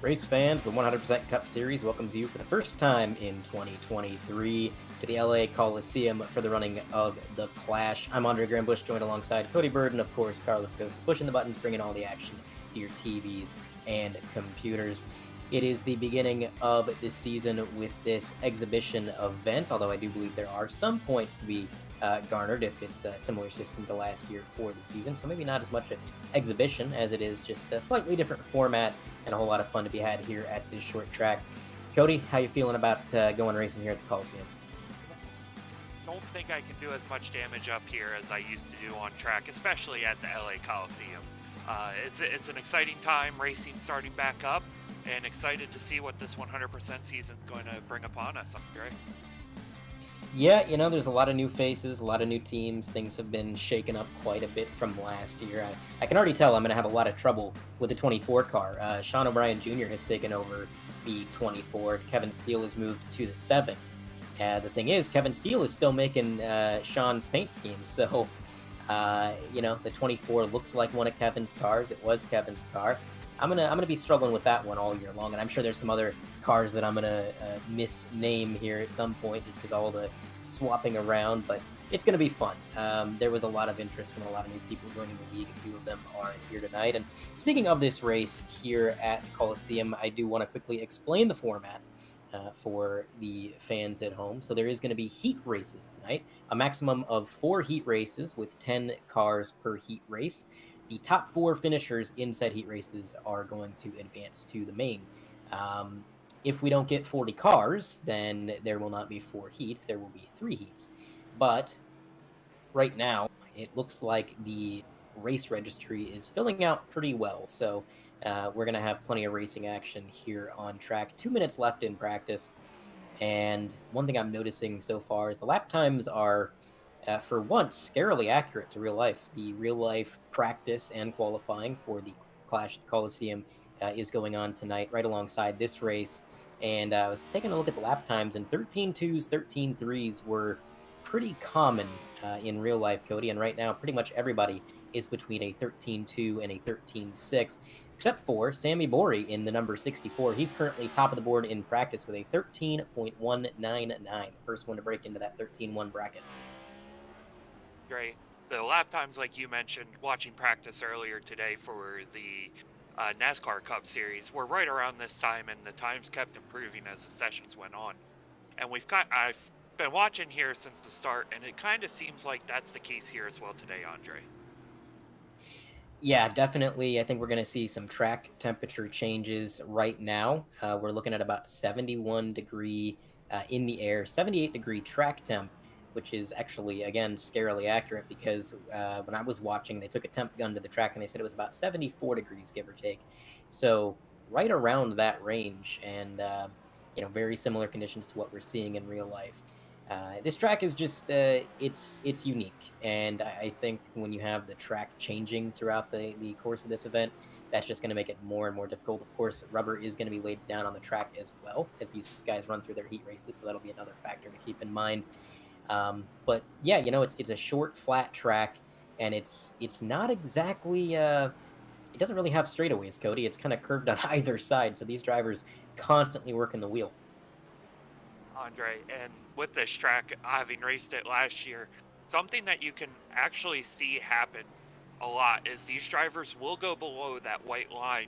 Race fans, the 100% Cup Series welcomes you for the first time in 2023 to the LA Coliseum for the running of the Clash. I'm Andre Grambush, joined alongside Cody Bird, and of course, Carlos Ghost, pushing the buttons, bringing all the action to your TVs and computers. It is the beginning of this season with this exhibition event, although I do believe there are some points to be garnered if it's a similar system to last year for the season. So maybe not as much an exhibition as it is just a slightly different format and a whole lot of fun to be had here at this short track. Cody, how you feeling about going racing here at the Coliseum? Don't think I can do as much damage up here as I used to do on track, especially at the LA Coliseum. It's an exciting time, racing starting back up, and excited to see what this 100% season is going to bring upon us, Andre. Yeah, there's a lot of new faces, a lot of new teams. Things have been shaken up quite a bit from last year. I can already tell I'm going to have a lot of trouble with the 24 car. Sean O'Brien Jr. has taken over the 24. Kevin Steele has moved to the 7. The thing is, Kevin Steele is still making Sean's paint schemes. So, the 24 looks like one of Kevin's cars. It was Kevin's car. I'm gonna be struggling with that one all year long, and I'm sure there's some other cars that I'm gonna misname here at some point just because all the swapping around. But it's gonna be fun. There was a lot of interest from a lot of new people joining the league. A few of them are here tonight. And speaking of this race here at the Coliseum, I do want to quickly explain the format for the fans at home. So there is going to be heat races tonight, a maximum of 4 heat races with 10 cars per heat race. The top 4 finishers in said heat races are going to advance to the main. If we don't get 40 cars, then there will not be 4 heats. There will be 3 heats. But right now, it looks like the race registry is filling out pretty well. So we're going to have plenty of racing action here on track. 2 minutes left in practice. And one thing I'm noticing so far is the lap times are, for once, scarily accurate to real life. The real life practice and qualifying for the Clash at the Coliseum is going on tonight, right alongside this race. And I was taking a look at the lap times, and 13.2s, 13.3s were pretty common in real life, Cody. And right now, pretty much everybody is between a 13.2 and a 13.6, except for Sammy Bori in the number 64. He's currently top of the board in practice with a 13.199, the first one to break into that 13.1 bracket. Great. The lap times, like you mentioned, watching practice earlier today for the NASCAR Cup Series, were right around this time, and the times kept improving as the sessions went on. And I've been watching here since the start, and it kind of seems like that's the case here as well today, Andre. Yeah, definitely. I think we're going to see some track temperature changes right now. We're looking at about 71 degree in the air, 78 degree track temp, which is actually, again, scarily accurate because when I was watching, they took a temp gun to the track and they said it was about 74 degrees, give or take. So right around that range, and very similar conditions to what we're seeing in real life. This track is just it's unique, and I think when you have the track changing throughout the course of this event, that's just going to make it more and more difficult. Of course, rubber is going to be laid down on the track as well as these guys run through their heat races, so that'll be another factor to keep in mind. But yeah, it's a short, flat track, and it's not exactly it doesn't really have straightaways, Cody. It's kind of curved on either side, so these drivers constantly working the wheel. Andre, and with this track, having raced it last year, something that you can actually see happen a lot is these drivers will go below that white line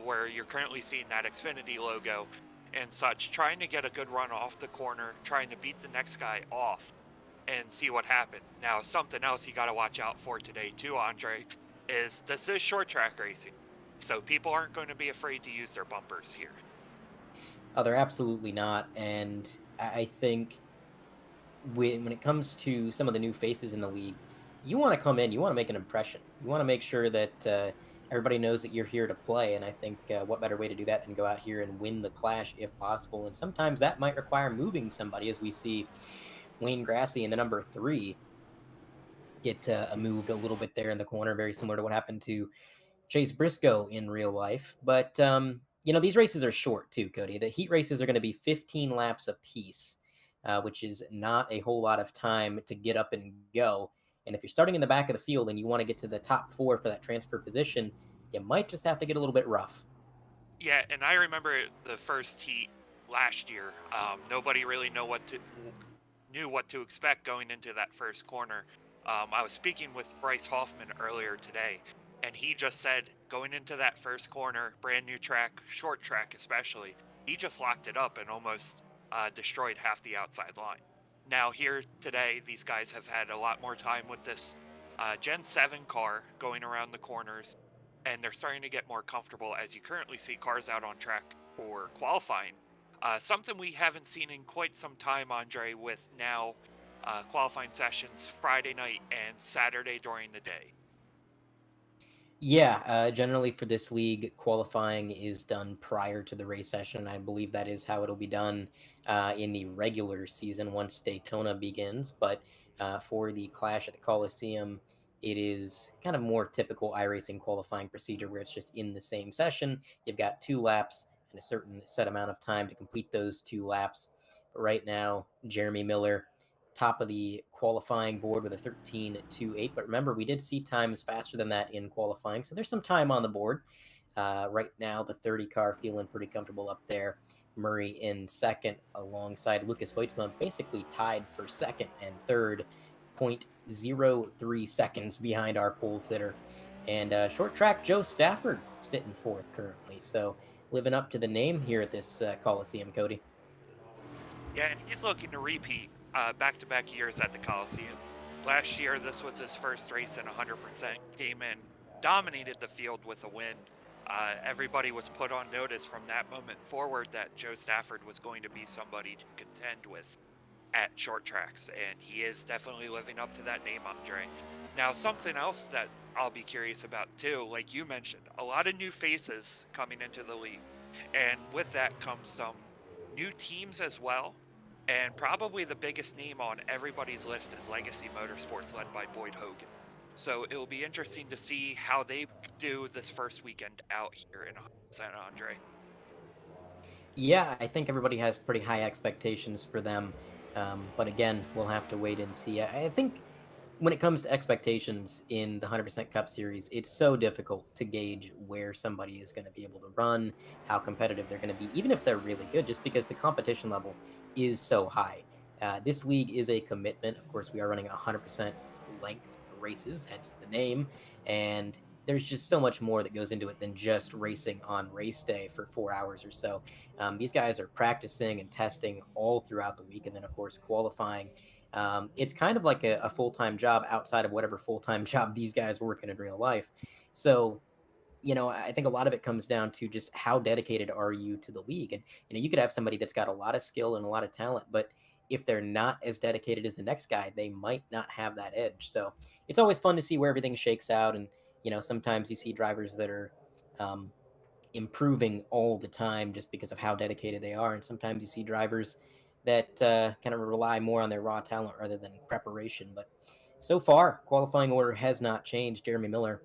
where you're currently seeing that Xfinity logo and such, trying to get a good run off the corner, trying to beat the next guy off and see what happens. Now, something else you got to watch out for today too, Andre, is this is short track racing, so people aren't going to be afraid to use their bumpers here. Oh, they're absolutely not. And I think when it comes to some of the new faces in the league, you want to come in, you want to make an impression. You want to make sure that everybody knows that you're here to play. And I think what better way to do that than go out here and win the Clash if possible. And sometimes that might require moving somebody, as we see Wayne Grassy in the number 3 get moved a little bit there in the corner, very similar to what happened to Chase Briscoe in real life. But these races are short too, Cody. The heat races are going to be 15 laps apiece, which is not a whole lot of time to get up and go. And if you're starting in the back of the field and you want to get to the top 4 for that transfer position, you might just have to get a little bit rough. Yeah, and I remember the first heat last year. Nobody really knew what to expect going into that first corner. I was speaking with Bryce Hoffman earlier today, and he just said going into that first corner, brand new track, short track especially, he just locked it up and almost destroyed half the outside line. Now here today, these guys have had a lot more time with this Gen 7 car going around the corners, and they're starting to get more comfortable as you currently see cars out on track for qualifying. Something we haven't seen in quite some time, Andre, with now qualifying sessions Friday night and Saturday during the day. Yeah, generally for this league, qualifying is done prior to the race session. I believe that is how it'll be done in the regular season once Daytona begins. But for the Clash at the Coliseum, it is kind of more typical iRacing qualifying procedure where it's just in the same session. You've got 2 laps and a certain set amount of time to complete those 2 laps. But right now, Jeremy Miller top of the qualifying board with a 13.28. But remember, we did see times faster than that in qualifying, so there's some time on the board. Right now, the 30 car feeling pretty comfortable up there. Murray in second alongside Lucas Hoitzma, basically tied for second and third, 0.03 seconds behind our pole sitter. And short track Joe Stafford sitting fourth currently. So living up to the name here at this Coliseum, Cody. Yeah, and he's looking to repeat back-to-back years at the Coliseum. Last year, this was his first race in 100%. Came in, dominated the field with a win. Everybody was put on notice from that moment forward that Joe Stafford was going to be somebody to contend with at short tracks, and he is definitely living up to that name, Andre. Now, something else that I'll be curious about too, like you mentioned, a lot of new faces coming into the league, and with that comes some new teams as well. And probably the biggest name on everybody's list is Legacy Motorsports, led by Boyd Hogan. So it'll be interesting to see how they do this first weekend out here in San Andre. Yeah, I think everybody has pretty high expectations for them. But again, we'll have to wait and see. I think when it comes to expectations in the 100% Cup Series, it's so difficult to gauge where somebody is going to be able to run, how competitive they're going to be, even if they're really good, just because the competition level is so high. This league is a commitment. Of course, we are running 100% length races, hence the name. And there's just so much more that goes into it than just racing on race day for 4 hours or so. These guys are practicing and testing all throughout the week, and then, of course, qualifying. It's kind of like a full time job outside of whatever full time job these guys were working in real life. So, I think a lot of it comes down to just how dedicated are you to the league. And, you could have somebody that's got a lot of skill and a lot of talent, but if they're not as dedicated as the next guy, they might not have that edge. So it's always fun to see where everything shakes out. And, sometimes you see drivers that are, um, improving all the time just because of how dedicated they are. And sometimes you see drivers that kind of rely more on their raw talent rather than preparation. But so far, qualifying order has not changed. Jeremy Miller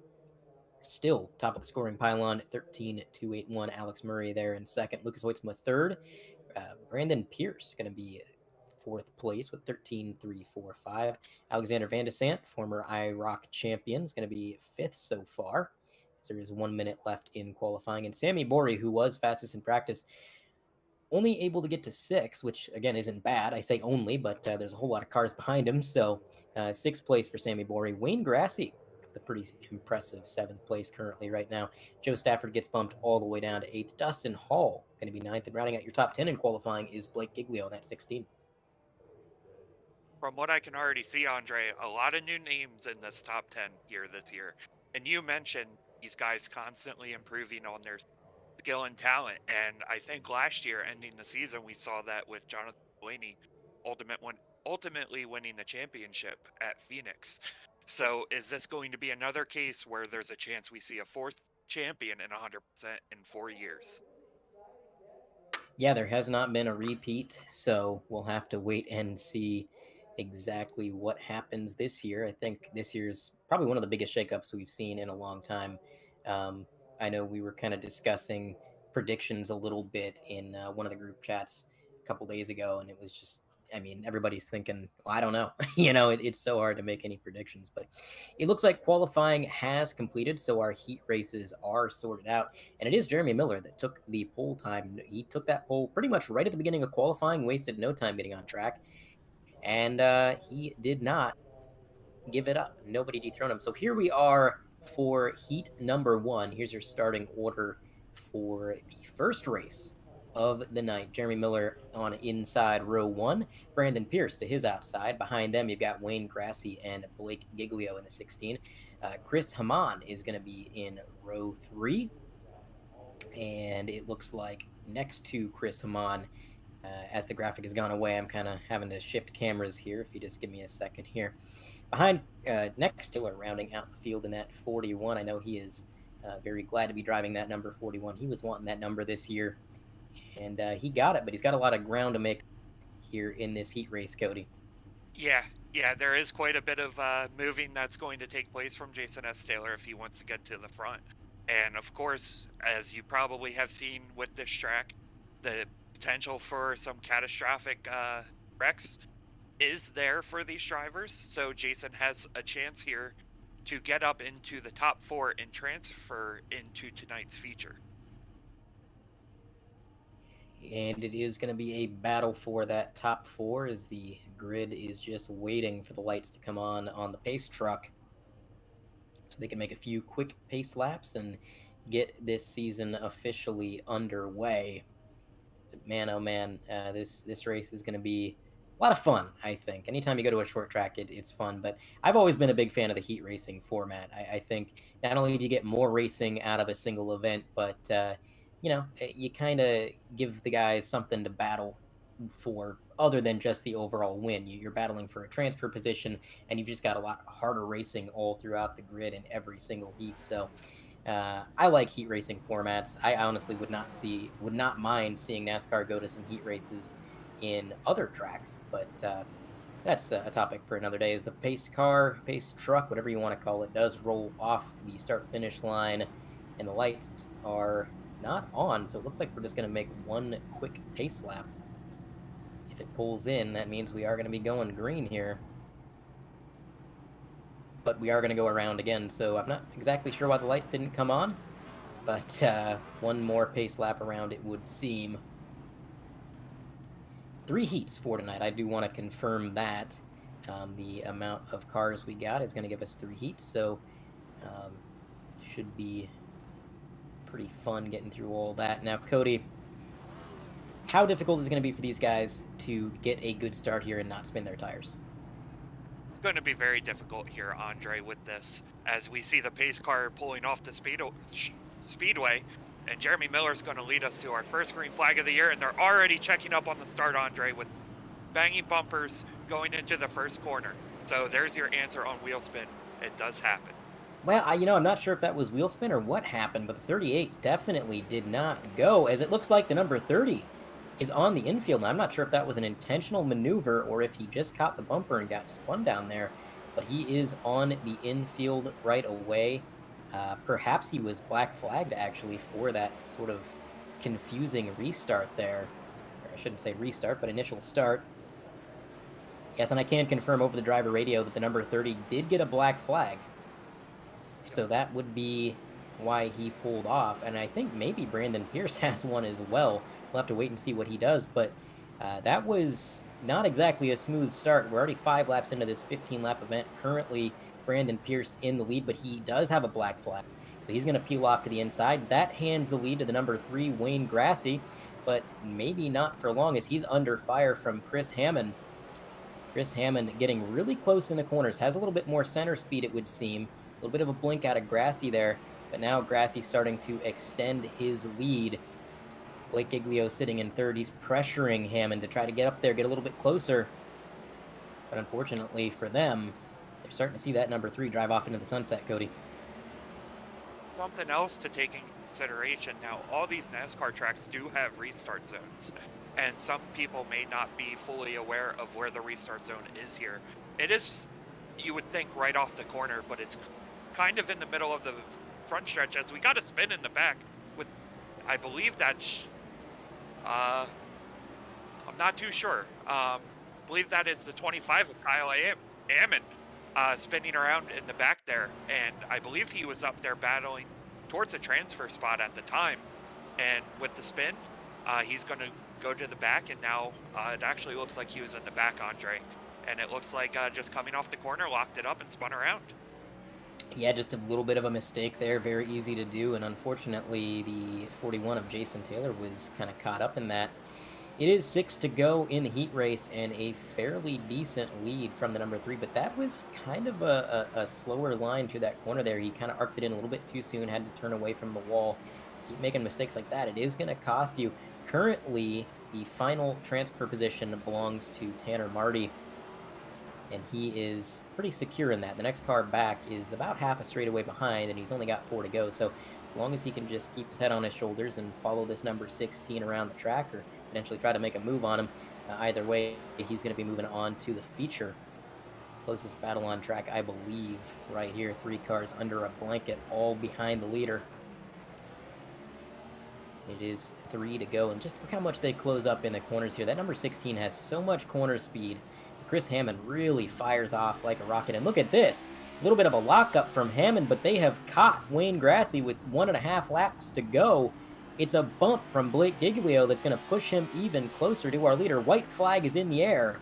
still top of the scoring pylon at 13.281. Alex Murray there in second. Lucas Hoitzma third. Brandon Pierce going to be fourth place with 13.345. Alexander Van de Sant, former IROC champion, is going to be fifth so far. So there is 1 minute left in qualifying. And Sammy Bori, who was fastest in practice, only able to get to six, which again isn't bad. I say only, but there's a whole lot of cars behind him. So sixth place for Sammy Bori. Wayne Grassy with a pretty impressive seventh place currently right now. Joe Stafford gets bumped all the way down to eighth. Dustin Hall going to be ninth. And rounding out your top 10 in qualifying is Blake Giglio, that's 16. From what I can already see, Andre, a lot of new names in this top 10 here this year. And you mentioned these guys constantly improving on their skill and talent. And I think last year, ending the season, we saw that with Jonathan Blaney ultimately winning the championship at Phoenix. So is this going to be another case where there's a chance we see a fourth champion in 100% in 4 years? Yeah, there has not been a repeat, so we'll have to wait and see exactly what happens this year. I think this year's probably one of the biggest shakeups we've seen in a long time. Um, I know we were kind of discussing predictions a little bit in one of the group chats a couple days ago, and it was just I mean, everybody's thinking, well, I don't know. It's so hard to make any predictions, but it looks like qualifying has completed, so our heat races are sorted out. And it is Jeremy Miller that took the pole time. He took that pole pretty much right at the beginning of qualifying, wasted no time getting on track, and he did not give it up. Nobody dethroned him. So here we are for heat number one. Here's your starting order for the first race of the night. Jeremy Miller on inside row one, Brandon Pierce to his outside. Behind them, you've got Wayne Grassy and Blake Giglio in the 16. Chris Hamann is going to be in row three. And it looks like next to Chris Hamann, as the graphic has gone away, I'm kind of having to shift cameras here. If you just give me a second here. Behind, next to rounding out the field in that 41. I know he is very glad to be driving that number 41. He was wanting that number this year, and he got it, but he's got a lot of ground to make here in this heat race, Cody. Yeah, yeah, there is quite a bit of moving that's going to take place from Jason S. Taylor if he wants to get to the front. And of course, as you probably have seen with this track, the potential for some catastrophic wrecks is there for these drivers. So Jason has a chance here to get up into the top four and transfer into tonight's feature. And it is going to be a battle for that top four as the grid is just waiting for the lights to come on the pace truck so they can make a few quick pace laps and get this season officially underway. But man, oh man, this race is going to be a lot of fun. I think anytime you go to a short track, it's fun. But I've always been a big fan of the heat racing format. I think not only do you get more racing out of a single event, but you kind of give the guys something to battle for other than just the overall win. You're battling for a transfer position, and you've just got a lot harder racing all throughout the grid in every single heat. So I like heat racing formats. I honestly would not mind seeing NASCAR go to some heat races in other tracks, but that's a topic for another day. As the pace car, pace truck, whatever you want to call it, does roll off the start-finish line, and the lights are not on, so it looks like we're just going to make one quick pace lap. If it pulls in, that means we are going to be going green here. But we are going to go around again, so I'm not exactly sure why the lights didn't come on, but one more pace lap around it would seem. 3 heats for tonight. I do want to confirm that. The amount of cars we got is going to give us 3 heats, so should be pretty fun getting through all that. Now, Cody, how difficult is it going to be for these guys to get a good start here and not spin their tires? It's going to be very difficult here, Andre, with this, as we see the pace car pulling off the speedway, and Jeremy Miller's going to lead us to our first green flag of the year, and they're already checking up on the start, Andre, with banging bumpers going into the first corner. So there's your answer on wheel spin. It does happen. Well, I'm not sure if that was wheel spin or what happened, but the 38 definitely did not go, as it looks like the number 30 is on the infield. Now, I'm not sure if that was an intentional maneuver or if he just caught the bumper and got spun down there, but he is on the infield right away. Perhaps he was black flagged, actually, for that sort of confusing restart there. Or I shouldn't say restart, but initial start. Yes, and I can confirm over the driver radio that the number 30 did get a black flag. So that would be why he pulled off, and I think maybe Brandon Pierce has one as well. We'll have to wait and see what he does, but that was not exactly a smooth start. We're already 5 laps into this 15-lap event. Currently, Brandon Pierce in the lead, but he does have a black flag, so he's going to peel off to the inside. That hands the lead to the number 3, Wayne Grassy, but maybe not for long as he's under fire from Chris Hammond. Chris Hammond getting really close in the corners, has a little bit more center speed, it would seem. A little bit of a blink out of Grassy there, but now Grassy's starting to extend his lead. Blake Giglio sitting in third. He's pressuring Hammond to try to get up there, get a little bit closer. But unfortunately for them, they're starting to see that number 3 drive off into the sunset, Cody. Something else to take in consideration now, all these NASCAR tracks do have restart zones, and some people may not be fully aware of where the restart zone is here. It is, you would think, right off the corner, but it's kind of in the middle of the front stretch, as we got a spin in the back with, I believe that's I'm not too sure. believe that is the 25 of Kyle Ammon, spinning around in the back there. And I believe he was up there battling towards a transfer spot at the time. And with the spin, he's going to go to the back. And now it actually looks like he was in the back, Andre. And it looks like just coming off the corner, locked it up and spun around. Yeah, just a little bit of a mistake there. Very easy to do. And unfortunately, the 41 of Jason Taylor was kind of caught up in that. It is 6 to go in the heat race and a fairly decent lead from the number 3, but that was kind of a slower line through that corner there. He kind of arced it in a little bit too soon, had to turn away from the wall. Keep making mistakes like that. It is going to cost you. Currently, the final transfer position belongs to Tanner Marty, and he is pretty secure in that. The next car back is about half a straightaway behind, and he's only got 4 to go. So as long as he can just keep his head on his shoulders and follow this number 16 around the track, or potentially try to make a move on him, either way, he's going to be moving on to the feature. Closest battle on track, I believe, right here. 3 cars under a blanket, all behind the leader. It is 3 to go, and just look how much they close up in the corners here. That number 16 has so much corner speed. Chris Hammond really fires off like a rocket. And look at this. A little bit of a lockup from Hammond, but they have caught Wayne Grassy with 1.5 laps to go. It's a bump from Blake Giglio that's going to push him even closer to our leader. White flag is in the air.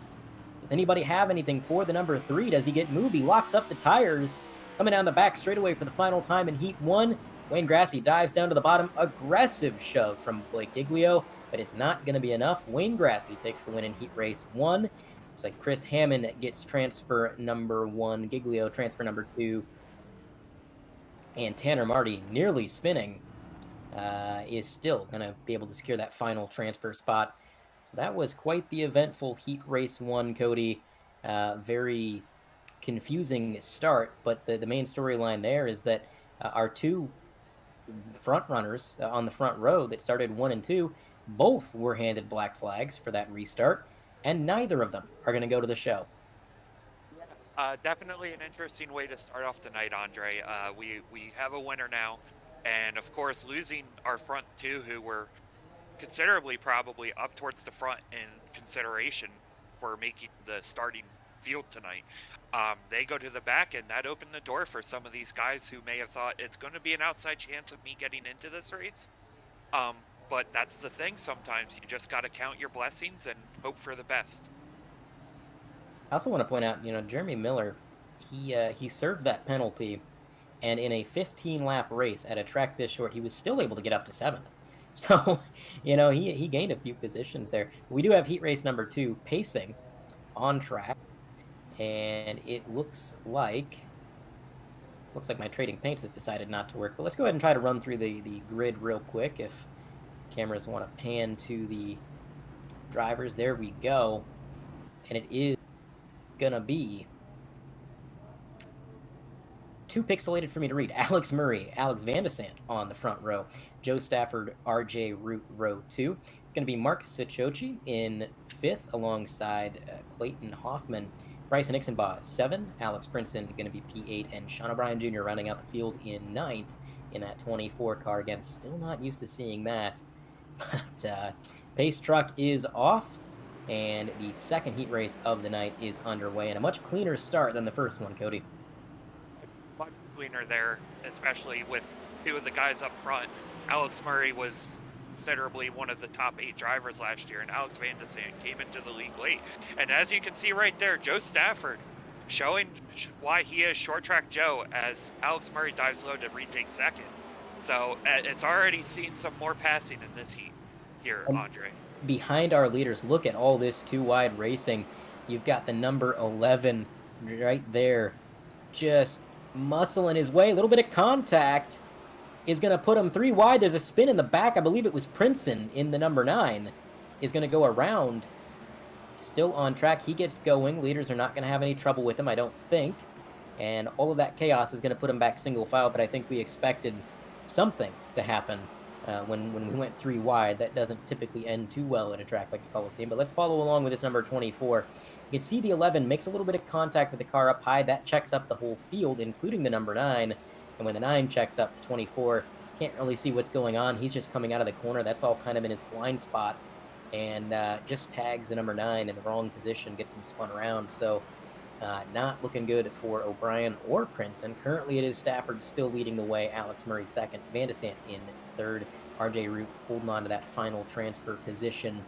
Does anybody have anything for the number 3? Does he get moved? He locks up the tires. Coming down the back straightaway for the final time in Heat 1. Wayne Grassy dives down to the bottom. Aggressive shove from Blake Giglio, but it's not going to be enough. Wayne Grassy takes the win in Heat Race 1. Looks like Chris Hammond gets transfer number 1, Giglio transfer number 2, and Tanner Marty, nearly spinning, is still going to be able to secure that final transfer spot. So that was quite the eventful Heat Race 1, Cody. Very confusing start, but the main storyline there is that our 2 front runners on the front row that started 1 and 2, both were handed black flags for that restart, and neither of them are going to go to the show. Definitely an interesting way to start off the night, Andre. We have a winner now, and of course, losing our front 2, who were considerably probably up towards the front in consideration for making the starting field tonight. They go to the back, and that opened the door for some of these guys who may have thought it's going to be an outside chance of me getting into this race. But that's the thing sometimes. You just got to count your blessings and hope for the best. I also want to point out, Jeremy Miller, he served that penalty, and in a 15-lap race at a track this short, he was still able to get up to 7th. So, he gained a few positions there. We do have heat race number 2 pacing on track, and it looks like my trading paints has decided not to work. But let's go ahead and try to run through the grid real quick if cameras want to pan to the drivers. There we go. And it is gonna be too pixelated for me to read. Alex Murray, Alex Van de Sant on the front row. Joe Stafford, RJ Root, row 2. It's going to be Mark Sichochi in 5th alongside Clayton Hoffman. Bryson Ixenbaugh, 7. Alex Princeton going to be P8. And Sean O'Brien Jr. rounding out the field in 9th in that 24 car. Again, still not used to seeing that. But pace truck is off, and the second heat race of the night is underway. And a much cleaner start than the first one, Cody. Much cleaner there, especially with 2 of the guys up front. Alex Murray was considerably one of the top 8 drivers last year, and Alex Van de Sant came into the league late. And as you can see right there, Joe Stafford showing why he is short track Joe as Alex Murray dives low to retake 2nd. So it's already seen some more passing in this heat here, Andre. Behind our leaders, look at all this 2-wide racing. You've got the number 11 right there, just muscling his way. A little bit of contact is going to put him 3 wide. There's a spin in the back. I believe it was Princeton in the number 9 is going to go around. Still on track. He gets going. Leaders are not going to have any trouble with him, I don't think. And all of that chaos is going to put him back single file, but I think we expected something to happen when we went 3 wide. That doesn't typically end too well at a track like the Coliseum, but let's follow along with this number 24. You can see the 11 makes a little bit of contact with the car up high. That checks up the whole field, including the number 9. And when the 9 checks up the 24, can't really see what's going on. He's just coming out of the corner. That's all kind of in his blind spot. and just tags the number 9 in the wrong position, gets him spun around. So not looking good for O'Brien or Princeton. Currently, it is Stafford still leading the way. Alex Murray second. Van de Sant in third. RJ Root holding on to that final transfer position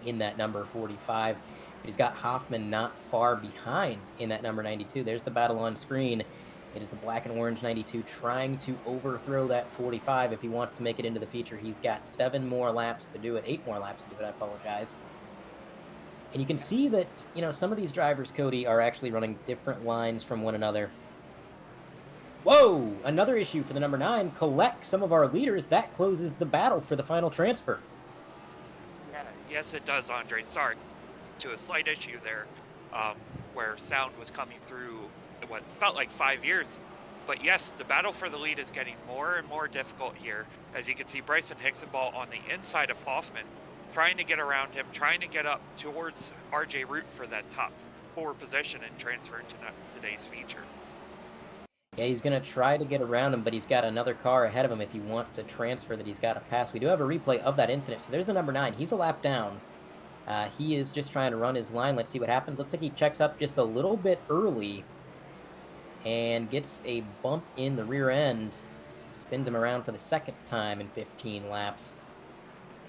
in that number 45. But he's got Hoffman not far behind in that number 92. There's the battle on screen. It is the black and orange 92 trying to overthrow that 45 if he wants to make it into the feature. He's got 7 more laps to do it, 8 more laps to do it, I apologize. And you can see that, some of these drivers, Cody, are actually running different lines from one another. Whoa! Another issue for the number 9. Collect some of our leaders. That closes the battle for the final transfer. Yeah, yes, it does, Andre. Sorry. To a slight issue there, where sound was coming through what felt like 5 years. But yes, the battle for the lead is getting more and more difficult here. As you can see, Bryson Hixenball on the inside of Hoffman, trying to get around him, trying to get up towards RJ Root for that top 4 position and transfer into today's feature. Yeah, he's going to try to get around him, but he's got another car ahead of him if he wants to transfer that he's got to pass. We do have a replay of that incident. So there's the number 9. He's a lap down. He is just trying to run his line. Let's see what happens. Looks like he checks up just a little bit early and gets a bump in the rear end. Spins him around for the second time in 15 laps.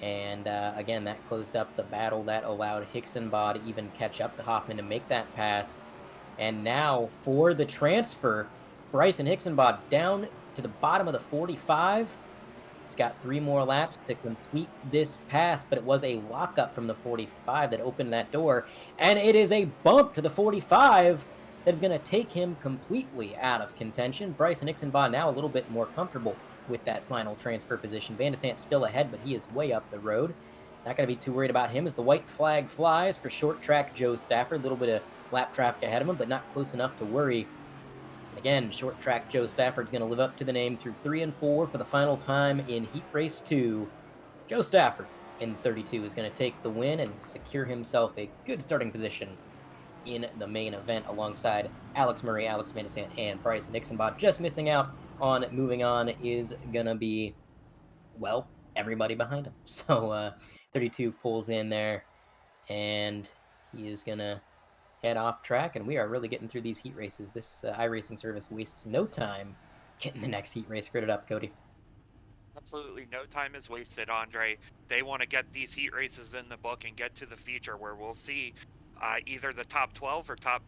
And again, that closed up the battle. That allowed Hixenbaugh to even catch up to Hoffman to make that pass. And now for the transfer, Bryson Hixenbaugh down to the bottom of the 45. He's got 3 more laps to complete this pass, but it was a lockup from the 45 that opened that door. And it is a bump to the 45 that is going to take him completely out of contention. Bryson Hixenbaugh now a little bit more comfortable with that final transfer position. Van de Sant still ahead, but he is way up the road. Not going to be too worried about him as the white flag flies for short track Joe Stafford. A little bit of lap traffic ahead of him, but not close enough to worry. Again, short track Joe Stafford's going to live up to the name through 3 and 4 for the final time in Heat Race 2. Joe Stafford in 32 is going to take the win and secure himself a good starting position in the main event alongside Alex Murray, Alex Van de Sant, and Bryson Hixenbaugh. Just missing out on moving on is going to be, well, everybody behind him. So 32 pulls in there, and he is going to head off track, and we are really getting through these heat races. This iRacing service wastes no time getting the next heat race gridded up, Cody. Absolutely no time is wasted, Andre. They want to get these heat races in the book and get to the feature where we'll see either the top 12 or top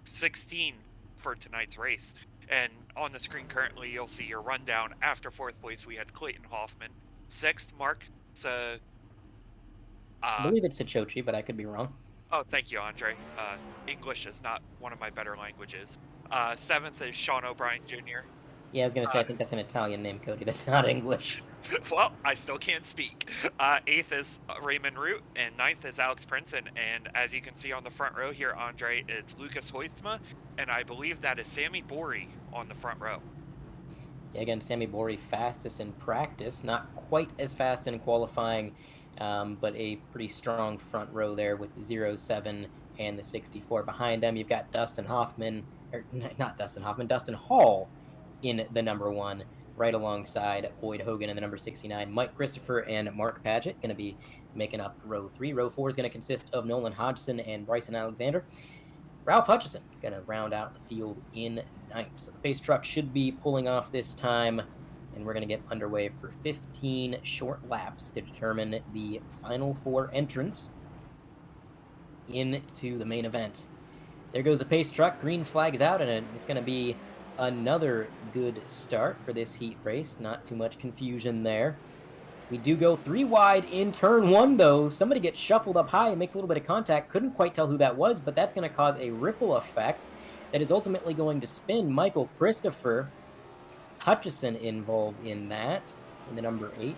16 for tonight's race. And on the screen currently, you'll see your rundown. After 4th place, we had Clayton Hoffman. 6th, Mark. I believe it's Sachochi, but I could be wrong. Oh, thank you, Andre. English is not one of my better languages. 7th is Sean O'Brien Jr. Yeah, I was going to say, I think that's an Italian name, Cody. That's not English. Well, I still can't speak. 8th is Raymond Root, and 9th is Alex Princeton. And as you can see on the front row here, Andre, it's Lucas Hoistma, and I believe that is Sammy Bory on the front row. Yeah, again, Sammy Bory fastest in practice, not quite as fast in qualifying, but a pretty strong front row there with the 07 and the 64 behind them. You've got Dustin Hoffman, or not Dustin Hoffman, Dustin Hall in the number 1, right alongside Boyd Hogan in the number 69. Mike Christopher and Mark Padgett going to be making up row 3. Row 4 is going to consist of Nolan Hodgson and Bryson Alexander. Ralph Hutchison going to round out the field in 9th. So the pace truck should be pulling off this time, and we're going to get underway for 15 short laps to determine the final 4 entrants into the main event. There goes the pace truck. Green flag is out, and it's going to be another good start for this heat race. Not too much confusion there. We do go 3 wide in turn 1, though. Somebody gets shuffled up high and makes a little bit of contact. Couldn't quite tell who that was, but that's going to cause a ripple effect that is ultimately going to spin Michael Christopher. Hutchison involved in that, in the number 8.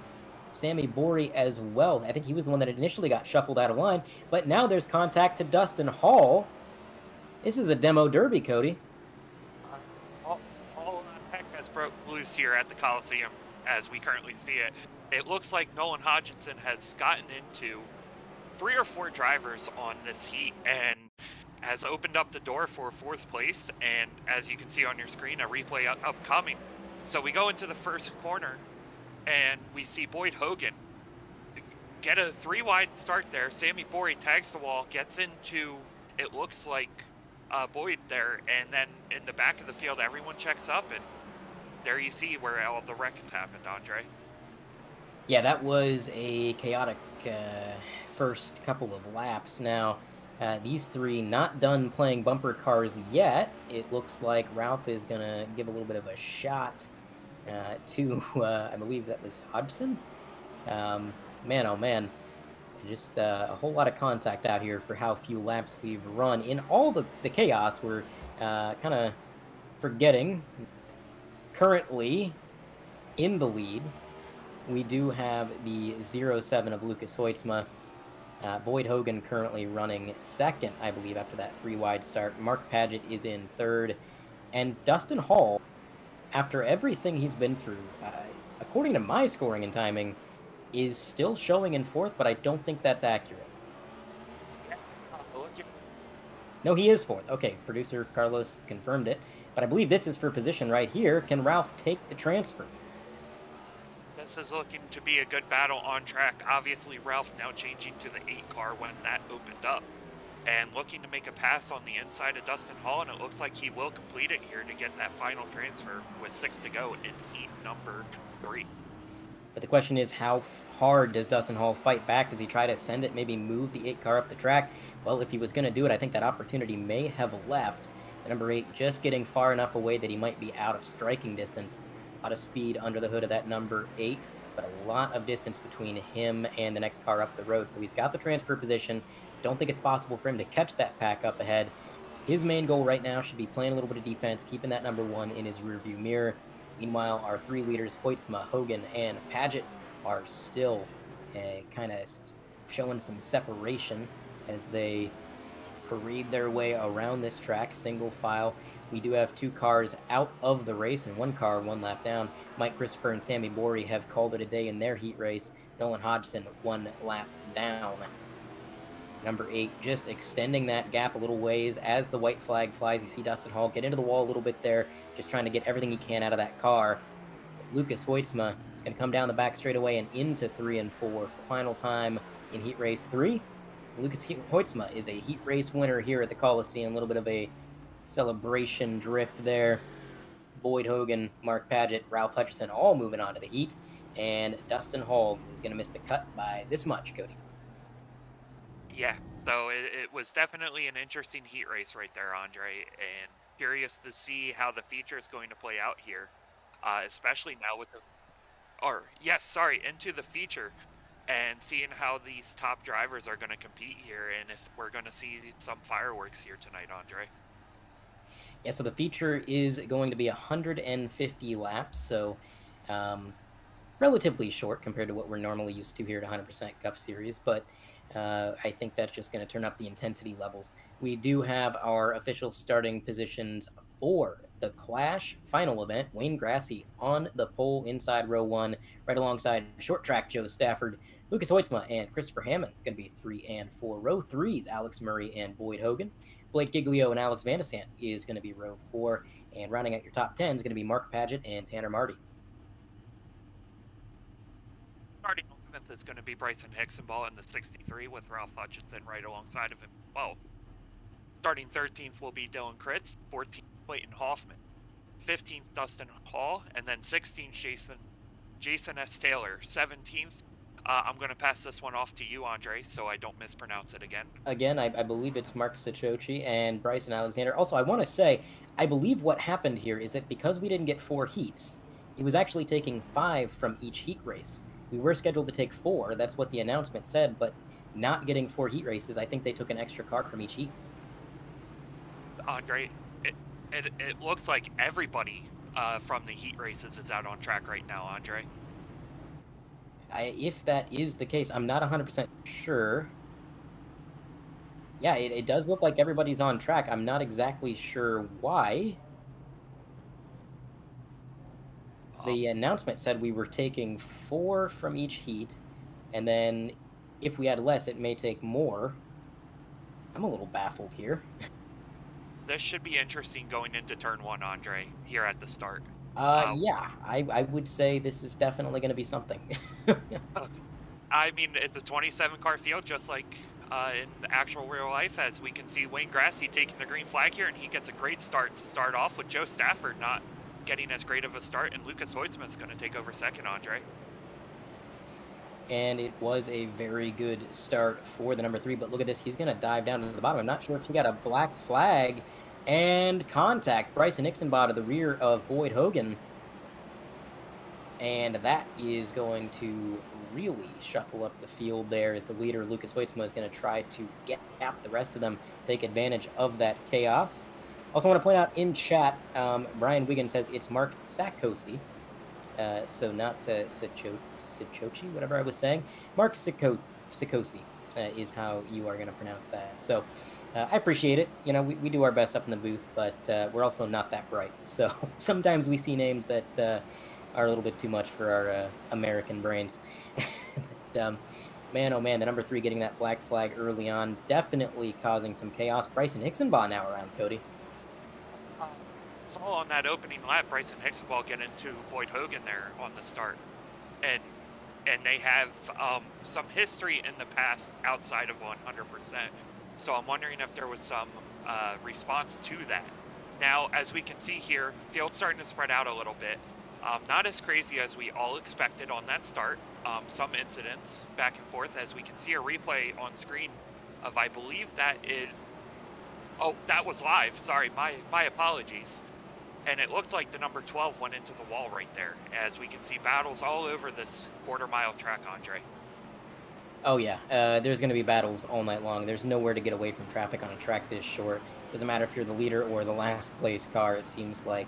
Sammy Bory as well. I think he was the one that initially got shuffled out of line, but now there's contact to Dustin Hall. This is a demo derby, Cody. All heck has broke loose here at the Coliseum as we currently see it. It looks like Nolan Hodgson has gotten into 3 or 4 drivers on this heat and has opened up the door for 4th place. And as you can see on your screen, a replay upcoming. So we go into the first corner and we see Boyd Hogan get a 3 wide start there. Sammy Bori tags the wall, gets into, it looks like, Boyd there, and then in the back of the field, everyone checks up, and there you see where all the wrecks happened, Andre. Yeah, that was a chaotic first couple of laps. Now, these three not done playing bumper cars yet. It looks like Ralph is going to give a little bit of a shot to, I believe that was Hodgson. Man, oh man, just a whole lot of contact out here for how few laps we've run. In all the chaos, we're kind of forgetting currently in the lead. We do have the 07 of Lucas Hoytsma. Boyd Hogan currently running second, I believe, after that 3 wide start. Mark Paget is in third. And Dustin Hall, after everything he's been through, according to my scoring and timing, is still showing in fourth, but I don't think that's accurate. No, he is fourth. Okay, producer Carlos confirmed it. But I believe this is for position right here. Can Ralph take the transfer? This is looking to be a good battle on track. Obviously, Ralph now changing to the 8 car when that opened up, and looking to make a pass on the inside of Dustin Hall, and it looks like he will complete it here to get that final transfer with 6 to go in heat number 3. But the question is, how hard does Dustin Hall fight back? Does he try to send it, maybe move the 8 car up the track? Well, if he was going to do it, I think that opportunity may have left. The number 8 just getting far enough away that he might be out of striking distance. A lot of speed under the hood of that number 8, but a lot of distance between him and the next car up the road. So he's got the transfer position. Don't think it's possible for him to catch that pack up ahead. His main goal right now should be playing a little bit of defense, keeping that number 1 in his rearview mirror. Meanwhile, our 3 leaders, Hoytsma, Hogan, and Paget, are still kind of showing some separation as they parade their way around this track, single file. We do have 2 cars out of the race and 1 car 1 lap down. Mike Christopher and Sammy Bori have called it a day in their heat race. Nolan Hodgson 1 lap down. Number 8 just extending that gap a little ways as the white flag flies. You see Dustin Hall get into the wall a little bit there, just trying to get everything he can out of that car. Lucas Hoytsma is going to come down the back straightaway and into 3 and 4 for the final time in heat race 3. Lucas Hoytsma is a heat race winner here at the Coliseum. A little bit of a celebration drift there. Boyd Hogan, Mark Paget, Ralph Hutchison all moving on to the heat. And Dustin Hall is going to miss the cut by this much, Cody. Yeah, so it was definitely an interesting heat race right there, Andre, and curious to see how the feature is going to play out here, especially now with into the feature, and seeing how these top drivers are going to compete here, and if we're going to see some fireworks here tonight, Andre. Yeah, so the feature is going to be 150 laps, so relatively short compared to what we're normally used to here at 100% Cup Series, but I think that's just going to turn up the intensity levels. We do have our official starting positions for the Clash final event. Wayne Grassy on the pole inside row 1, right alongside short track Joe Stafford, Lucas Hoytsma, and Christopher Hammond. Going to be 3 and 4. Row 3's Alex Murray and Boyd Hogan. Blake Giglio and Alex Vandesant is going to be row 4. And rounding out your top 10 is going to be Mark Paget and Tanner Marty. Starting 11th is going to be Bryson Hixenball in the 63 with Ralph Hutchinson right alongside of him. Well, starting 13th will be Dylan Kritz, 14th Clayton Hoffman, 15th Dustin Hall, and then 16th Jason S. Taylor, 17th. I'm going to pass this one off to you, Andre, so I don't mispronounce it again. Again, I believe it's Mark Sachochi and Bryson Alexander. Also, I want to say, I believe what happened here is that because we didn't get 4 heats, it was actually taking 5 from each heat race. We were scheduled to take 4, that's what the announcement said, but not getting 4 heat races, I think they took an extra car from each heat. Andre, it looks like everybody from the heat races is out on track right now, Andre. If that is the case, I'm not 100% sure. Yeah, it does look like everybody's on track. I'm not exactly sure why. The announcement said we were taking 4 from each heat, and then if we had less, it may take more. I'm a little baffled here. This should be interesting going into turn 1, Andre, here at the start. Yeah, I would say this is definitely going to be something. I mean, it's a 27 car field, just like in the actual real life, as we can see Wayne Grassy taking the green flag here, and he gets a great start to start off with Joe Stafford not getting as great of a start, and Lucas Hoitzman's going to take over second, Andre. And it was a very good start for the number 3, but look at this. He's going to dive down to the bottom. I'm not sure if he got a black flag and contact. Bryson Ixenbaugh to the rear of Boyd Hogan. And that is going to really shuffle up the field there as the leader, Lucas Hoitzma, is going to try to gap the rest of them, take advantage of that chaos. Also want to point out in chat, Brian Wiggins says it's Mark Sakosi. So not Sichochi, whatever I was saying. Mark Sikosi is how you are going to pronounce that. So I appreciate it. You know, we do our best up in the booth, but we're also not that bright. So sometimes we see names that are a little bit too much for our American brains. But, man, oh man, the number 3 getting that black flag early on, definitely causing some chaos. Bryson Hixenbaugh now around, Cody. Saw on that opening lap, Bryson Hixenbaugh get into Boyd Hogan there on the start, and they have some history in the past outside of 100%. So I'm wondering if there was some response to that. Now, as we can see here, field's starting to spread out a little bit. Not as crazy as we all expected on that start. Some incidents back and forth, as we can see a replay on screen of, I believe that is, oh, that was live. Sorry, my apologies. And it looked like the number 12 went into the wall right there, as we can see battles all over this quarter-mile track, Andre. Oh, yeah. There's going to be battles all night long. There's nowhere to get away from traffic on a track this short. Doesn't matter if you're the leader or the last place car. It seems like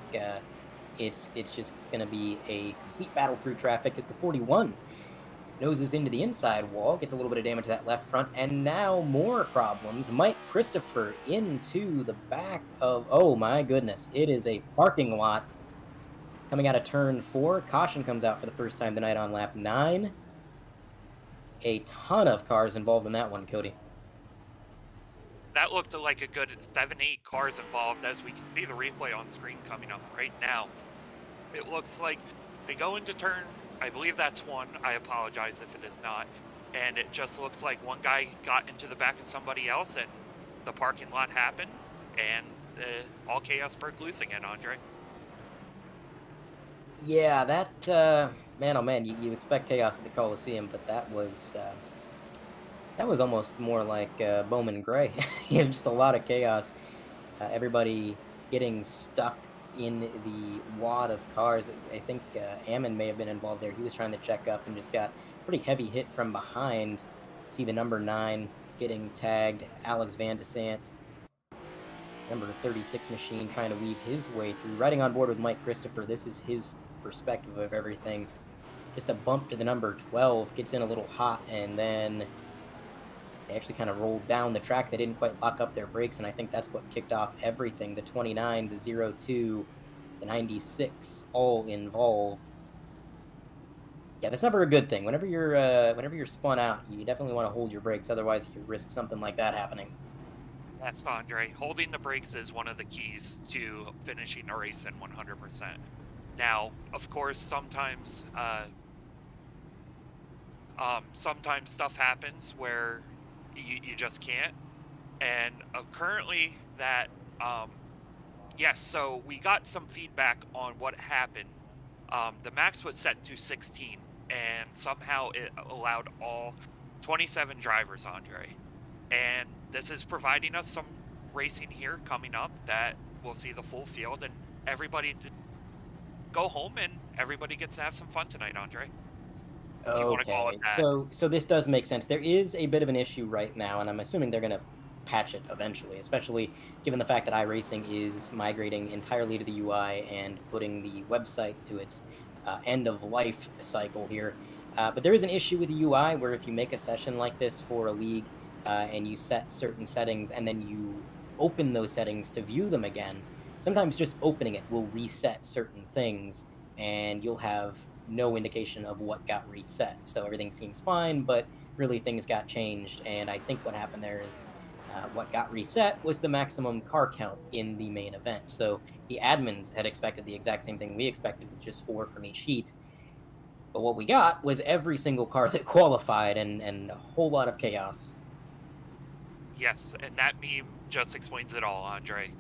it's just going to be a complete battle through traffic as the 41 noses into the inside wall, gets a little bit of damage to that left front, and now more problems. Mike Christopher into the back of, oh my goodness, it is a parking lot coming out of turn 4. Caution comes out for the first time tonight on lap 9. A ton of cars involved in that one, Cody. That looked like a good 7-8 cars involved, as we can see the replay on screen coming up right now. It looks like they go into turn, I believe that's 1. I apologize if it is not. And it just looks like one guy got into the back of somebody else, and the parking lot happened, and all chaos broke loose again, Andre. Yeah, that, man, oh man, you expect chaos at the Coliseum, but that was almost more like Bowman Gray. You have just a lot of chaos. Everybody getting stuck in the wad of cars. I think Ammon may have been involved there. He was trying to check up and just got pretty heavy hit from behind. See the number 9 getting tagged, Alex Van de Sant. Number 36 machine trying to weave his way through. Riding on board with Mike Christopher, this is his perspective of everything. Just a bump to the number 12, gets in a little hot, and then they actually kind of rolled down the track. They didn't quite lock up their brakes, and I think that's what kicked off everything. The 29, the 02, the 96, all involved. Yeah, that's never a good thing. Whenever you're spun out, you definitely want to hold your brakes. Otherwise, you risk something like that happening. That's Andre. Holding the brakes is one of the keys to finishing a race in 100%. Now, of course, sometimes stuff happens where you just can't. And currently that, yes, so we got some feedback on what happened. The max was set to 16, and somehow it allowed all 27 drivers, Andre. And this is providing us some racing here coming up that we'll see the full field, and everybody to go home, and everybody gets to have some fun tonight, Andre. If you want to call it that. So this does make sense. There is a bit of an issue right now, and I'm assuming they're going to patch it eventually, especially given the fact that iRacing is migrating entirely to the UI and putting the website to its end-of-life cycle here. But there is an issue with the UI where if you make a session like this for a league and you set certain settings and then you open those settings to view them again, sometimes just opening it will reset certain things, and you'll have no indication of what got reset. So everything seems fine, but really things got changed, and I think what happened there is what got reset was the maximum car count in the main event. So the admins had expected the exact same thing we expected, with just 4 from each heat. But what we got was every single car that qualified and a whole lot of chaos. Yes, and that meme just explains it all, Andre.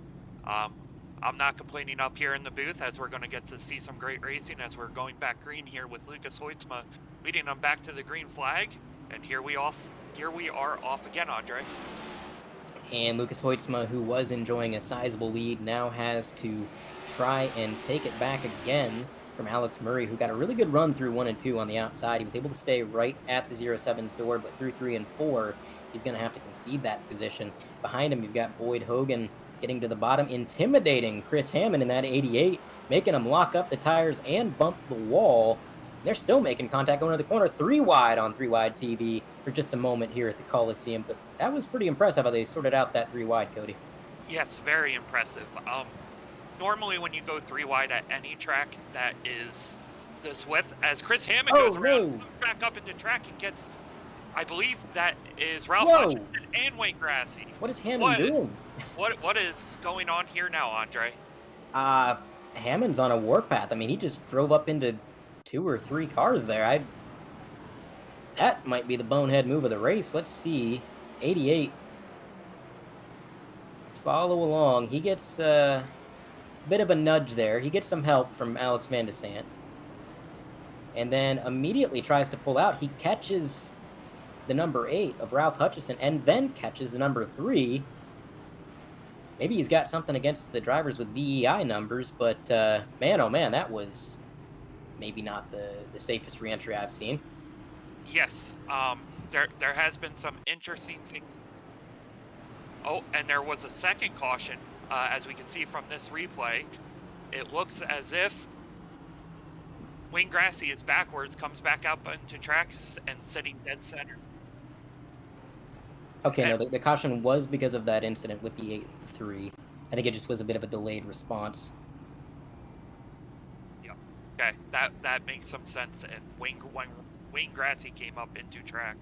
Um, I'm not complaining up here in the booth as we're going to get to see some great racing as we're going back green here with Lucas Hoitzma leading them back to the green flag. And here we are off again, Andre. And Lucas Hoitzma, who was enjoying a sizable lead, now has to try and take it back again from Alex Murray, who got a really good run through 1 and 2 on the outside. He was able to stay right at the 07's door, but through 3 and 4, he's going to have to concede that position. Behind him, you've got Boyd Hogan getting to the bottom, intimidating Chris Hammond in that 88, making him lock up the tires and bump the wall. They're still making contact going to the corner, 3 wide on 3 wide TV for just a moment here at the Coliseum. But that was pretty impressive how they sorted out that 3 wide, Cody. Yes, very impressive. Normally when you go 3 wide at any track that is this width, as Chris Hammond goes around, comes back up into track and gets, I believe that is Ralph Hutchinson and Wayne Grassi. What is Hammond doing? What is going on here now, Andre? Hammond's on a warpath. I mean, he just drove up into 2 or 3 cars there. That might be the bonehead move of the race. Let's see. 88. Follow along. He gets a bit of a nudge there. He gets some help from Alex Van de Sant. And then immediately tries to pull out. He catches the number 8 of Ralph Hutchison and then catches the number 3. Maybe he's got something against the drivers with VEI numbers, but man, oh man, that was maybe not the safest re-entry I've seen. Yes, there has been some interesting things. Oh, and there was a second caution, as we can see from this replay. It looks as if Wayne Grassi is backwards, comes back up into track and sitting dead center. Okay, no, the caution was because of that incident with the 8 and 3. I think it just was a bit of a delayed response. Yeah. Okay, that makes some sense. And when Wayne Grassi came up into track,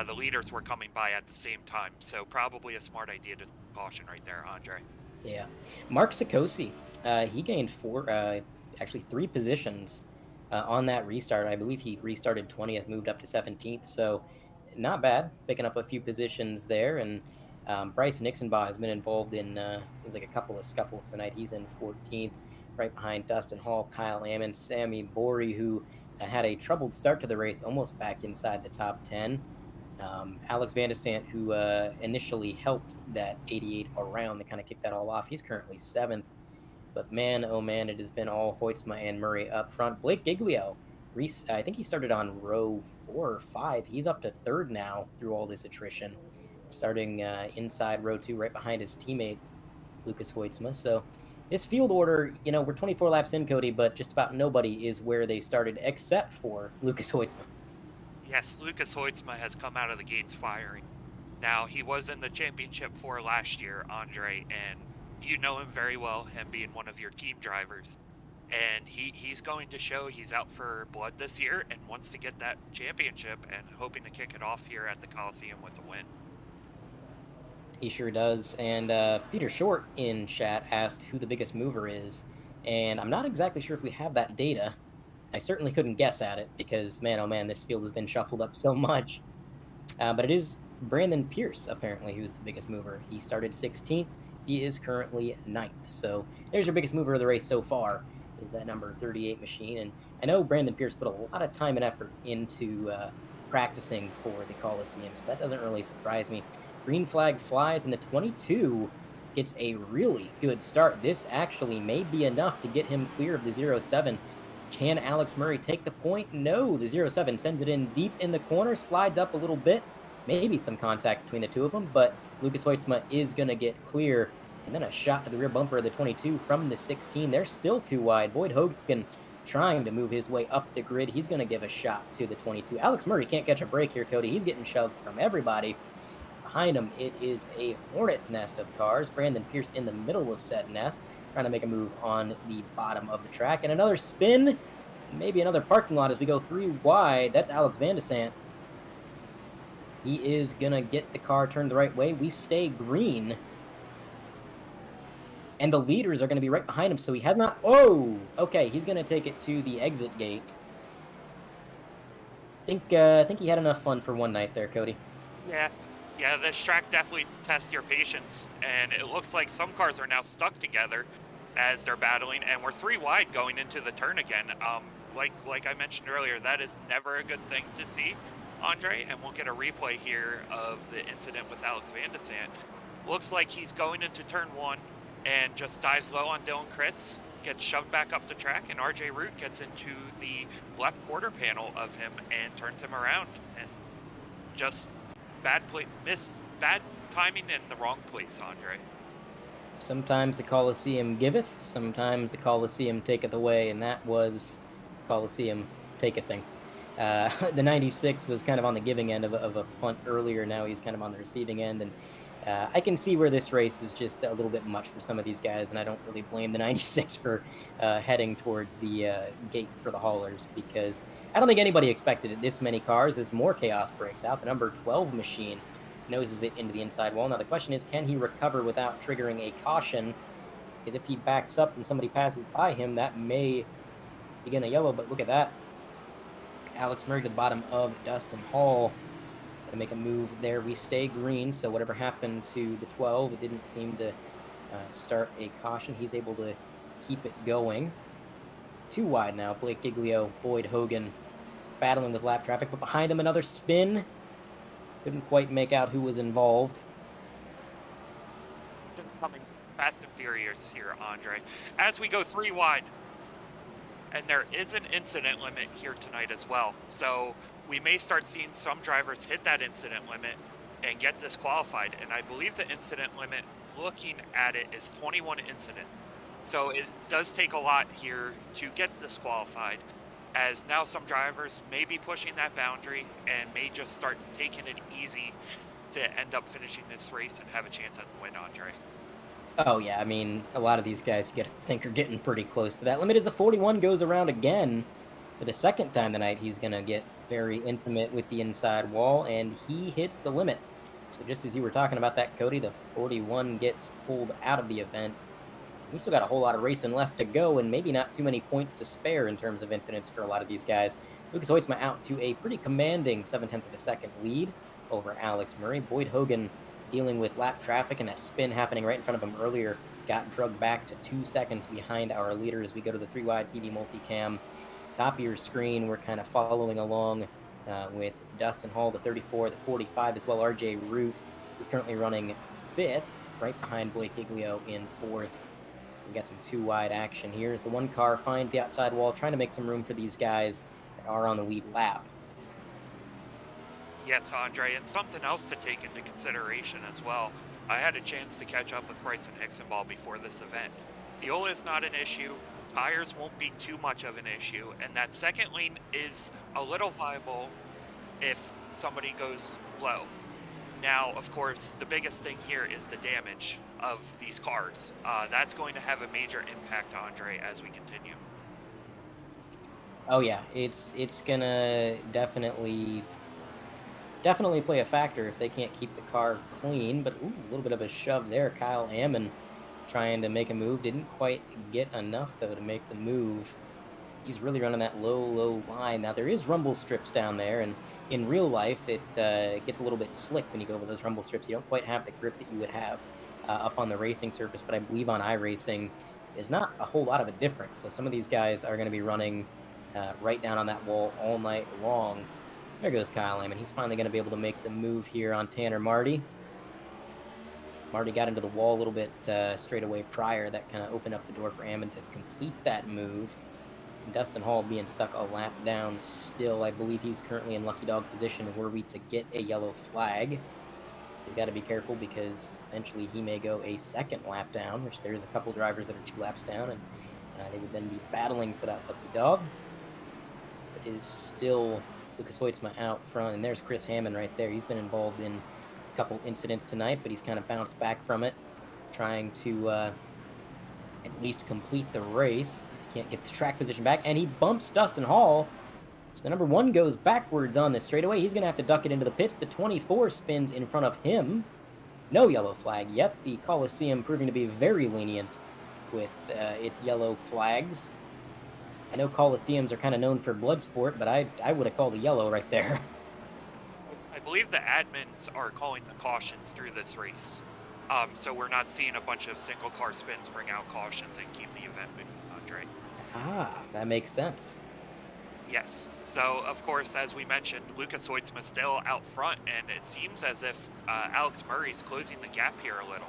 the leaders were coming by at the same time, so probably a smart idea to caution right there, Andre. Yeah. Mark Sikosi, he gained 3 positions on that restart. I believe he restarted 20th, moved up to 17th, so not bad, picking up a few positions there. And Bryce Nixonbaugh has been involved in, seems like a couple of scuffles tonight. He's in 14th, right behind Dustin Hall, Kyle Ammon, Sammy Borey, who had a troubled start to the race, almost back inside the top 10. Alex Van de Sant, who initially helped that 88 around, that kind of kicked that all off. He's currently 7th. But man, oh man, it has been all Hoitzma and Murray up front. Blake Giglio, I think he started on row 4 or 5. He's up to 3rd now through all this attrition, starting inside row 2, right behind his teammate, Lucas Hoitzma. So this field order, we're 24 laps in, Cody, but just about nobody is where they started except for Lucas Hoitzma. Yes, Lucas Hoitzma has come out of the gates firing. Now, he was in the championship for last year, Andre, and you know him very well, him being one of your team drivers. And he's going to show he's out for blood this year and wants to get that championship and hoping to kick it off here at the Coliseum with a win. He sure does. And Peter Short in chat asked who the biggest mover is. And I'm not exactly sure if we have that data. I certainly couldn't guess at it because, man, oh man, this field has been shuffled up so much. But it is Brandon Pierce, apparently, who's the biggest mover. He started 16th. He is currently 9th. So there's your biggest mover of the race so far, is that number 38 machine. And I know Brandon Pierce put a lot of time and effort into practicing for the Coliseum, so that doesn't really surprise me. Green flag flies, and the 22 gets a really good start. This actually may be enough to get him clear of the 07. Can Alex Murray take the point? No, the 07 sends it in deep in the corner, slides up a little bit, maybe some contact between the two of them, but Lucas Hoitzma is going to get clear. And then a shot to the rear bumper of the 22 from the 16. They're still too wide. Boyd Hogan trying to move his way up the grid. He's going to give a shot to the 22. Alex Murray can't catch a break here, Cody. He's getting shoved from everybody. Behind him, it is a hornet's nest of cars. Brandon Pierce in the middle of said nest, trying to make a move on the bottom of the track. And another spin, maybe another parking lot as we go 3 wide. That's Alex Van de Sant. He is going to get the car turned the right way. We stay green. And the leaders are going to be right behind him, so he has not... Oh! Okay, he's going to take it to the exit gate. I think he had enough fun for one night there, Cody. Yeah, yeah, this track definitely tests your patience, and it looks like some cars are now stuck together as they're battling, and we're three wide going into the turn again. Like I mentioned earlier, that is never a good thing to see, Andre, and we'll get a replay here of the incident with Alex Van de Sande. Looks like he's going into turn one and just dives low on Dylan Kritz, gets shoved back up the track, and RJ Root gets into the left quarter panel of him and turns him around, and just bad timing in the wrong place, Andre. Sometimes the Colosseum giveth, sometimes the Colosseum taketh away, and that was Colosseum takething. The 96 was kind of on the giving end of a punt earlier. Now he's kind of on the receiving end, and I can see where this race is just a little bit much for some of these guys, and I don't really blame the 96 for heading towards the gate for the haulers, because I don't think anybody expected it this many cars as more chaos breaks out. The number 12 machine noses it into the inside wall. Now the question is, can he recover without triggering a caution? Because if he backs up and somebody passes by him, that may begin a yellow. But look at that. Alex Murray to the bottom of Dustin Hall. Gonna make a move there. We stay green, so whatever happened to the 12, it didn't seem to start a caution. He's able to keep it going. Too wide now. Blake Giglio, Boyd Hogan battling with lap traffic, but behind them another spin. Couldn't quite make out who was involved. It's coming fast and furious here, Andre. As we go three wide, and there is an incident limit here tonight as well. So we may start seeing some drivers hit that incident limit and get disqualified. And I believe the incident limit, looking at it, is 21 incidents. So it does take a lot here to get disqualified, as now some drivers may be pushing that boundary and may just start taking it easy to end up finishing this race and have a chance at the win, Andre. Oh, yeah, I mean, a lot of these guys, you got to think, are getting pretty close to that limit. As the 41 goes around again for the second time tonight, he's going to get very intimate with the inside wall, and he hits the limit. So just as you were talking about that, Cody, the 41 gets pulled out of the event. We still got a whole lot of racing left to go, and maybe not too many points to spare in terms of incidents for a lot of these guys. Lucas Hoytsma out to a pretty commanding 7/10 of a second lead over Alex Murray. Boyd Hogan dealing with lap traffic and that spin happening right in front of him earlier got drugged back to 2 seconds behind our leader as we go to the 3-wide TV multicam. Top of your screen, we're kind of following along with Dustin Hall, the 34, the 45 as well. RJ Root is currently running 5th, right behind Blake Giglio in 4th. We got some 2-wide action here as the one car finds the outside wall, trying to make some room for these guys that are on the lead lap. Yes, Andre, and something else to take into consideration as well. I had a chance to catch up with Bryson Hixenball before this event. Fuel is not an issue, tires won't be too much of an issue, and that second lane is a little viable if somebody goes low. Now, of course, the biggest thing here is the damage of these cars. That's going to have a major impact, Andre, as we continue. Oh yeah, it's gonna definitely play a factor if they can't keep the car clean. But ooh, a little bit of a shove there. Kyle Ammon trying to make a move, didn't quite get enough though to make the move. He's really running that low line. Now there is rumble strips down there, and in real life it gets a little bit slick when you go over those rumble strips. You don't quite have the grip that you would have up on the racing surface, but I believe on iRacing there's not a whole lot of a difference. So some of these guys are going to be running right down on that wall all night long. There goes Kyle Ammon. He's finally going to be able to make the move here on Tanner Marty. Marty got into the wall a little bit straight away prior. That kind of opened up the door for Ammon to complete that move. And Dustin Hall being stuck a lap down still. I believe he's currently in lucky dog position were we to get a yellow flag. He's got to be careful because eventually he may go a second lap down, which there's a couple drivers that are 2 laps down, and they would then be battling for that lucky dog. It is still Lucas Hoytsma out front, and there's Chris Hammond right there. He's been involved in a couple incidents tonight, but he's kind of bounced back from it, trying to at least complete the race. Can't get the track position back, and he bumps Dustin Hall. So the number 1 goes backwards on this straightaway. He's going to have to duck it into the pits. The 24 spins in front of him. No yellow flag yet. The Coliseum proving to be very lenient with its yellow flags. I know Coliseums are kind of known for blood sport, but I would have called a yellow right there. I believe the admins are calling the cautions through this race. So we're not seeing a bunch of single car spins bring out cautions and keep the event moving, Andre. Ah, that makes sense. Yes. So, of course, as we mentioned, Lucas Hoitzma still out front, and it seems as if Alex Murray's closing the gap here a little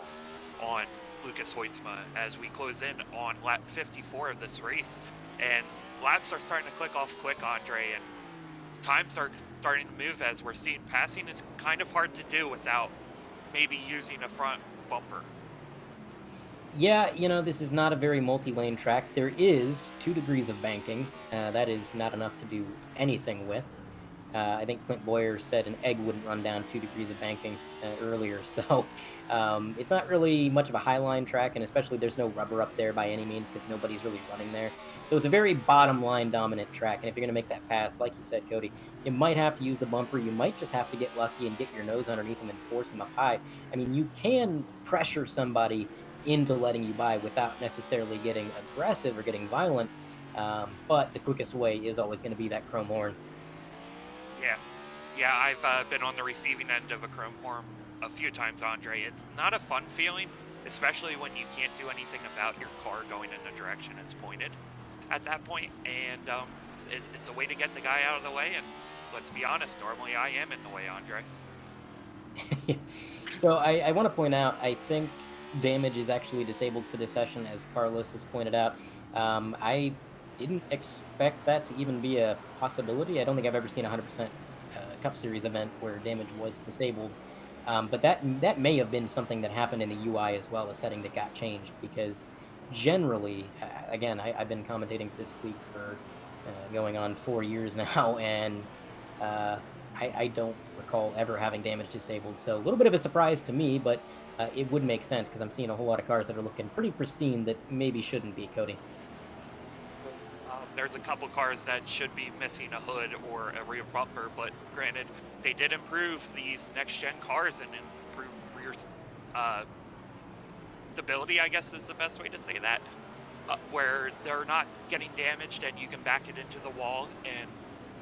on Lucas Hoitzma as we close in on lap 54 of this race. And laps are starting to click off quick, Andre, and times are starting to move as we're seeing passing is kind of hard to do without maybe using a front bumper. Yeah, this is not a very multi-lane track. There is 2 degrees of banking. That is not enough to do anything with. I think Clint Boyer said an egg wouldn't run down 2 degrees of banking earlier. So it's not really much of a highline track, and especially there's no rubber up there by any means because nobody's really running there. So it's a very bottom line dominant track. And if you're going to make that pass, like you said, Cody, you might have to use the bumper. You might just have to get lucky and get your nose underneath them and force them up high. I mean, you can pressure somebody into letting you by without necessarily getting aggressive or getting violent. But the quickest way is always going to be that chrome horn. Yeah. Yeah, I've been on the receiving end of a chrome horn a few times, Andre. It's not a fun feeling, especially when you can't do anything about your car going in the direction it's pointed at that point. And it's a way to get the guy out of the way. And let's be honest, normally I am in the way, Andre. So I want to point out, I think damage is actually disabled for this session, as Carlos has pointed out. I didn't expect that to even be a possibility. I don't think I've ever seen a 100% Cup Series event where damage was disabled. But that may have been something that happened in the UI as well, a setting that got changed, because generally, again, I've been commentating for this league for going on 4 years now, and I don't recall ever having damage disabled. So a little bit of a surprise to me, but it would make sense because I'm seeing a whole lot of cars that are looking pretty pristine that maybe shouldn't be, Cody. There's a couple cars that should be missing a hood or a rear bumper, but granted, they did improve these next-gen cars and improve rear stability, I guess is the best way to say that, where they're not getting damaged and you can back it into the wall and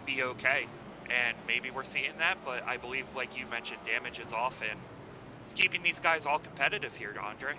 be okay. And maybe we're seeing that, but I believe, like you mentioned, damage is off, and it's keeping these guys all competitive here, Andre.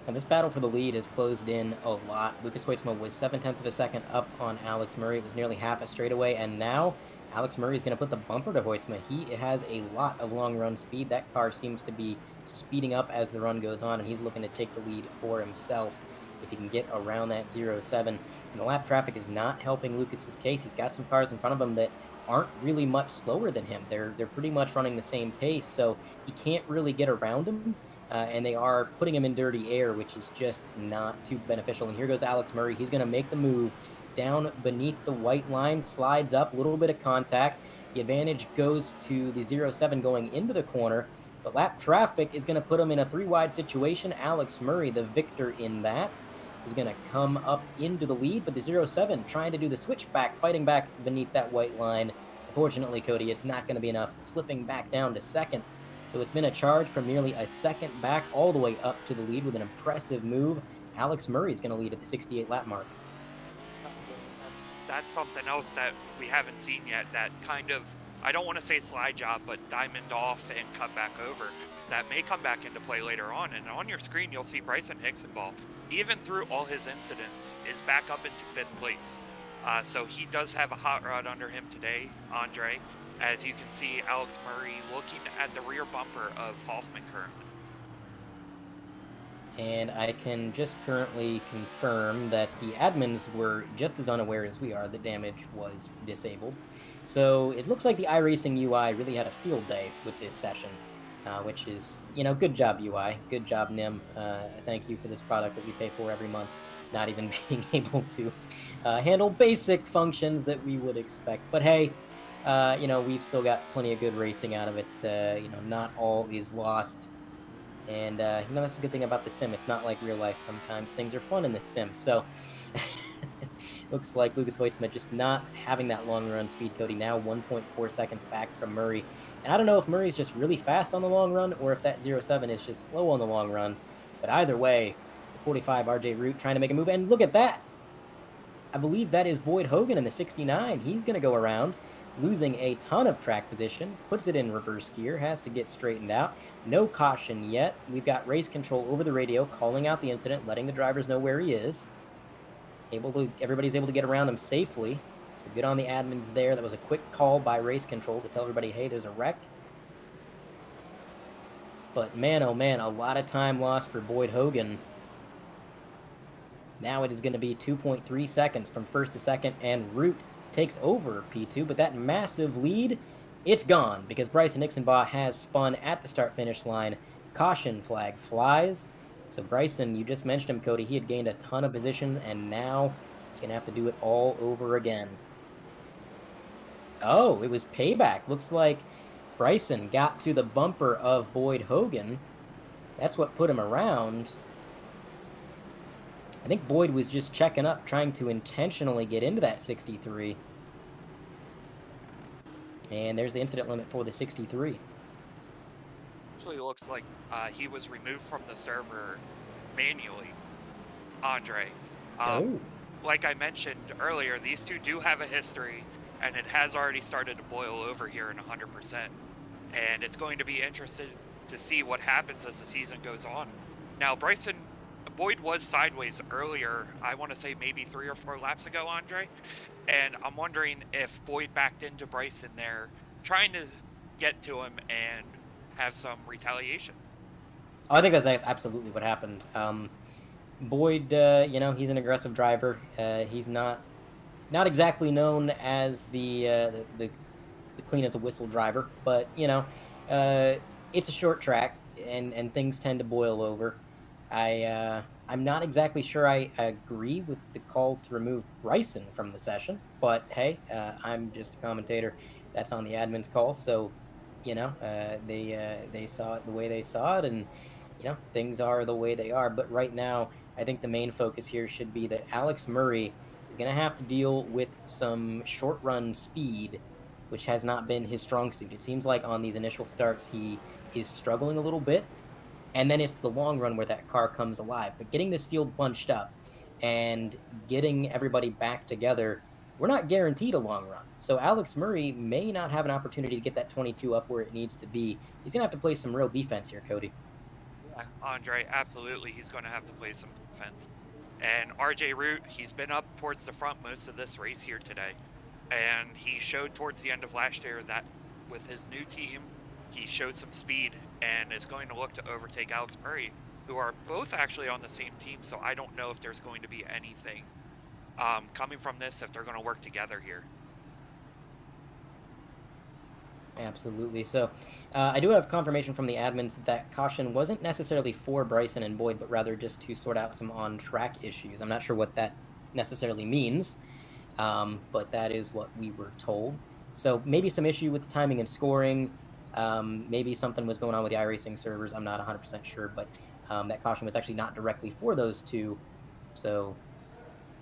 And this battle for the lead has closed in a lot. Lucas Hoitzma was 7/10 of a second up on Alex Murray. It was nearly half a straightaway, and now Alex Murray is going to put the bumper to Hoitzma. He has a lot of long run speed. That car seems to be speeding up as the run goes on, and he's looking to take the lead for himself if he can get around that 0-7. And the lap traffic is not helping Lucas's case. He's got some cars in front of him that aren't really much slower than him. They're pretty much running the same pace, so he can't really get around him. And they are putting him in dirty air, which is just not too beneficial. And here goes Alex Murray. He's going to make the move down beneath the white line, slides up, a little bit of contact. The advantage goes to the 0-7 going into the corner. But lap traffic is going to put him in a 3-wide situation. Alex Murray, the victor in that, is going to come up into the lead. But the 0-7 trying to do the switchback, fighting back beneath that white line. Unfortunately, Cody, it's not going to be enough, slipping back down to second. So it's been a charge from nearly a second back all the way up to the lead with an impressive move. Alex Murray is going to lead at the 68 lap mark. That's something else that we haven't seen yet, that kind of, I don't want to say slide job, but diamond off and cut back over. That may come back into play later on. And on your screen, you'll see Bryson Hixenball, even through all his incidents, is back up into 5th place. So he does have a hot rod under him today, Andre. As you can see, Alex Murray looking at the rear bumper of Hoffman currently. And I can just currently confirm that the admins were just as unaware as we are that damage was disabled. So it looks like the iRacing UI really had a field day with this session, which is, good job UI, good job NIM. Thank you for this product that we pay for every month, not even being able to handle basic functions that we would expect. But hey, we've still got plenty of good racing out of it. Not all is lost. And, that's a good thing about the sim. It's not like real life. Sometimes things are fun in the sim. So, looks like Lucas Hoitzma just not having that long run speed, Cody. Now 1.4 seconds back from Murray. And I don't know if Murray's just really fast on the long run or if that 0-7 is just slow on the long run. But either way, the 45 RJ Root trying to make a move. And look at that! I believe that is Boyd Hogan in the 69. He's going to go around, losing a ton of track position, puts it in reverse gear, has to get straightened out. No caution yet. We've got race control over the radio, calling out the incident, letting the drivers know where he is. Everybody's able to get around him safely. So good on the admins there. That was a quick call by race control to tell everybody, hey, there's a wreck. But man, oh man, a lot of time lost for Boyd Hogan. Now it is going to be 2.3 seconds from first to second, and Root takes over P2, but that massive lead, it's gone because Bryson Nixonbaugh has spun at the start-finish line. Caution flag flies. So Bryson, you just mentioned him, Cody. He had gained a ton of position, and now he's going to have to do it all over again. Oh, it was payback. Looks like Bryson got to the bumper of Boyd Hogan. That's what put him around. I think Boyd was just checking up, trying to intentionally get into that 63. And there's the incident limit for the 63. Actually looks like he was removed from the server manually, Andre. Like I mentioned earlier, these two do have a history, and it has already started to boil over here in 100%. And it's going to be interesting to see what happens as the season goes on. Now, Boyd was sideways earlier, I want to say maybe 3 or 4 laps ago, Andre. And I'm wondering if Boyd backed into Bryson there, trying to get to him and have some retaliation. I think that's absolutely what happened. Boyd, he's an aggressive driver. He's not exactly known as the clean as a whistle driver, but it's a short track, and things tend to boil over. I'm not exactly sure I agree with the call to remove Bryson from the session, but hey, I'm just a commentator. That's on the admin's call, so they saw it the way they saw it, and things are the way they are. But right now, I think the main focus here should be that Alex Murray is going to have to deal with some short run speed, which has not been his strong suit. It seems like on these initial starts he is struggling a little bit, and then it's the long run where that car comes alive. But getting this field bunched up and getting everybody back together, we're not guaranteed a long run. So Alex Murray may not have an opportunity to get that 22 up where it needs to be. He's going to have to play some real defense here, Cody. Yeah, Andre, absolutely. He's going to have to play some defense. And RJ Root, he's been up towards the front most of this race here today. And he showed towards the end of last year that with his new team, he showed some speed and is going to look to overtake Alex Murray, who are both actually on the same team. So I don't know if there's going to be anything coming from this, if they're going to work together here. Absolutely. So I do have confirmation from the admins that caution wasn't necessarily for Bryson and Boyd, but rather just to sort out some on-track issues. I'm not sure what that necessarily means, but that is what we were told. So maybe some issue with the timing and scoring. Maybe something was going on with the iRacing servers. I'm not 100% sure, but that caution was actually not directly for those two. So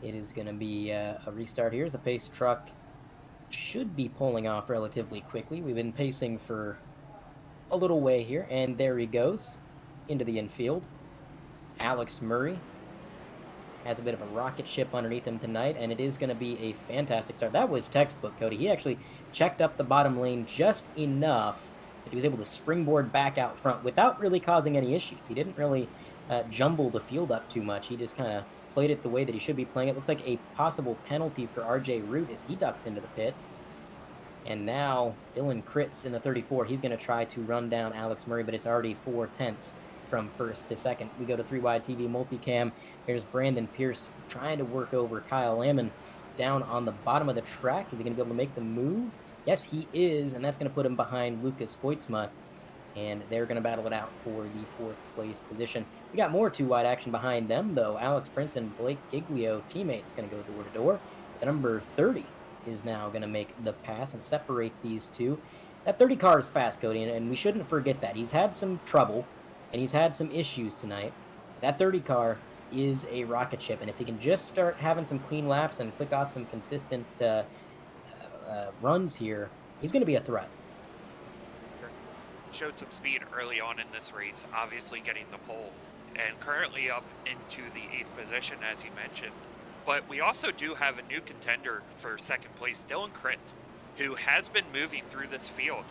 it is going to be a restart here as the pace truck should be pulling off relatively quickly. We've been pacing for a little way here, and there he goes into the infield. Alex Murray has a bit of a rocket ship underneath him tonight, and it is going to be a fantastic start. That was textbook, Cody. He actually checked up the bottom lane just enough that he was able to springboard back out front without really causing any issues. He didn't really jumble the field up too much. He just kind of played it the way that he should be playing it. Looks like a possible penalty for RJ Root as he ducks into the pits. And now Dylan Kritz in the 34. He's going to try to run down Alex Murray, but it's already 4/10 from first to second. We go to 3-wide TV multicam. Here's Brandon Pierce trying to work over Kyle Lamon down on the bottom of the track. Is he going to be able to make the move? Yes, he is, and that's going to put him behind Lucas Boitsma. And they're going to battle it out for the 4th place position. We got more 2-wide action behind them, though. Alex Prince and Blake Giglio, teammates, going to go door to door. The number 30 is now going to make the pass and separate these two. That 30 car is fast, Cody, and we shouldn't forget that. He's had some trouble, and he's had some issues tonight. That 30 car is a rocket ship, and if he can just start having some clean laps and click off some consistent runs here, he's going to be a threat. Showed some speed early on in this race, obviously getting the pole, and currently up into the 8th position, as you mentioned. But we also do have a new contender for second place, Dylan Kritz, who has been moving through this field.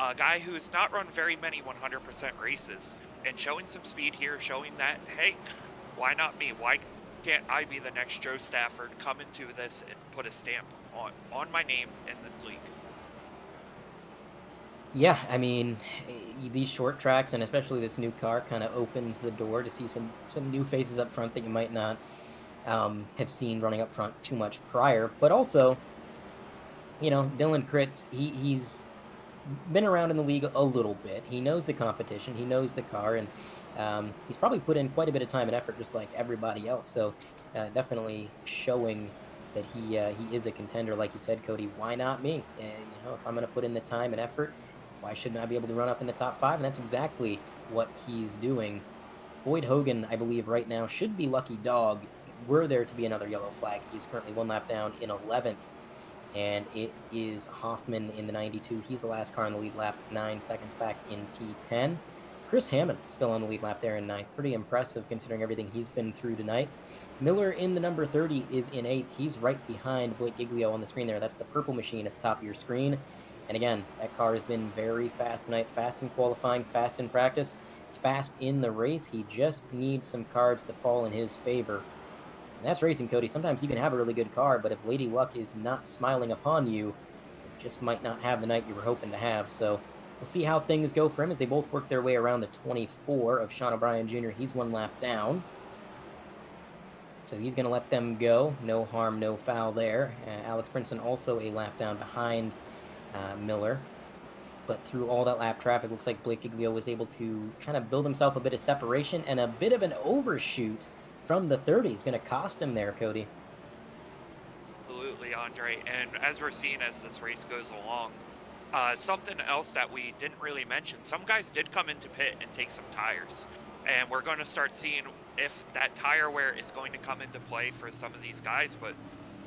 A guy who's not run very many 100% races and showing some speed here, showing that, hey, why not me? Why can't I be the next Joe Stafford, come into this and put a stamp on my name in this league? Yeah, I mean, these short tracks and especially this new car kind of opens the door to see some new faces up front that you might not have seen running up front too much prior. But also, Dylan Kritz, he's been around in the league a little bit. He knows the competition, he knows the car, and he's probably put in quite a bit of time and effort, just like everybody else. So definitely showing that he is a contender, like you said, Cody. Why not me? If I'm going to put in the time and effort, why shouldn't I be able to run up in the top five? And that's exactly what he's doing. Boyd Hogan, I believe, right now should be lucky dog. Were there to be another yellow flag, he's currently one lap down in 11th. And it is Hoffman in the 92. He's the last car on the lead lap, 9 seconds back in P10. Chris Hammond still on the lead lap there in 9th. Pretty impressive considering everything he's been through tonight. Miller in the number 30 is in 8th. He's right behind Blake Giglio on the screen there. That's the purple machine at the top of your screen. And again, that car has been very fast tonight. Fast in qualifying, fast in practice, fast in the race. He just needs some cards to fall in his favor. And that's racing, Cody. Sometimes you can have a really good car, but if Lady Luck is not smiling upon you, it just might not have the night you were hoping to have. So we'll see how things go for him as they both work their way around the 24 of Sean O'Brien Jr. He's one lap down. So he's going to let them go. No harm, no foul there. Alex Brinson also a lap down behind Miller. But through all that lap traffic, looks like Blake Giglio was able to kind of build himself a bit of separation and a bit of an overshoot from the 30. It's going to cost him there, Cody. Absolutely, Andre. And as we're seeing as this race goes along, something else that we didn't really mention, some guys did come into pit and take some tires. And we're going to start seeing if that tire wear is going to come into play for some of these guys. But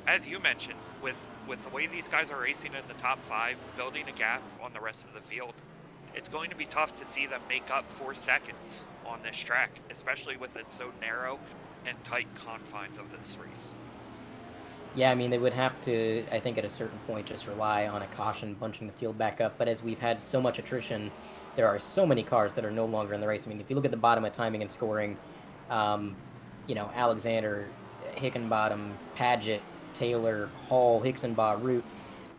as you mentioned, with the way these guys are racing in the top 5, building a gap on the rest of the field, it's going to be tough to see them make up 4 seconds on this track, especially with it so narrow and tight confines of this race. Yeah, I mean, they would have to, I think, at a certain point, just rely on a caution bunching the field back up. But as we've had so much attrition, there are so many cars that are no longer in the race. I mean, if you look at the bottom of timing and scoring, Alexander, Hickenbottom, Paget, Taylor, Hall, Hicksonbaugh, Root,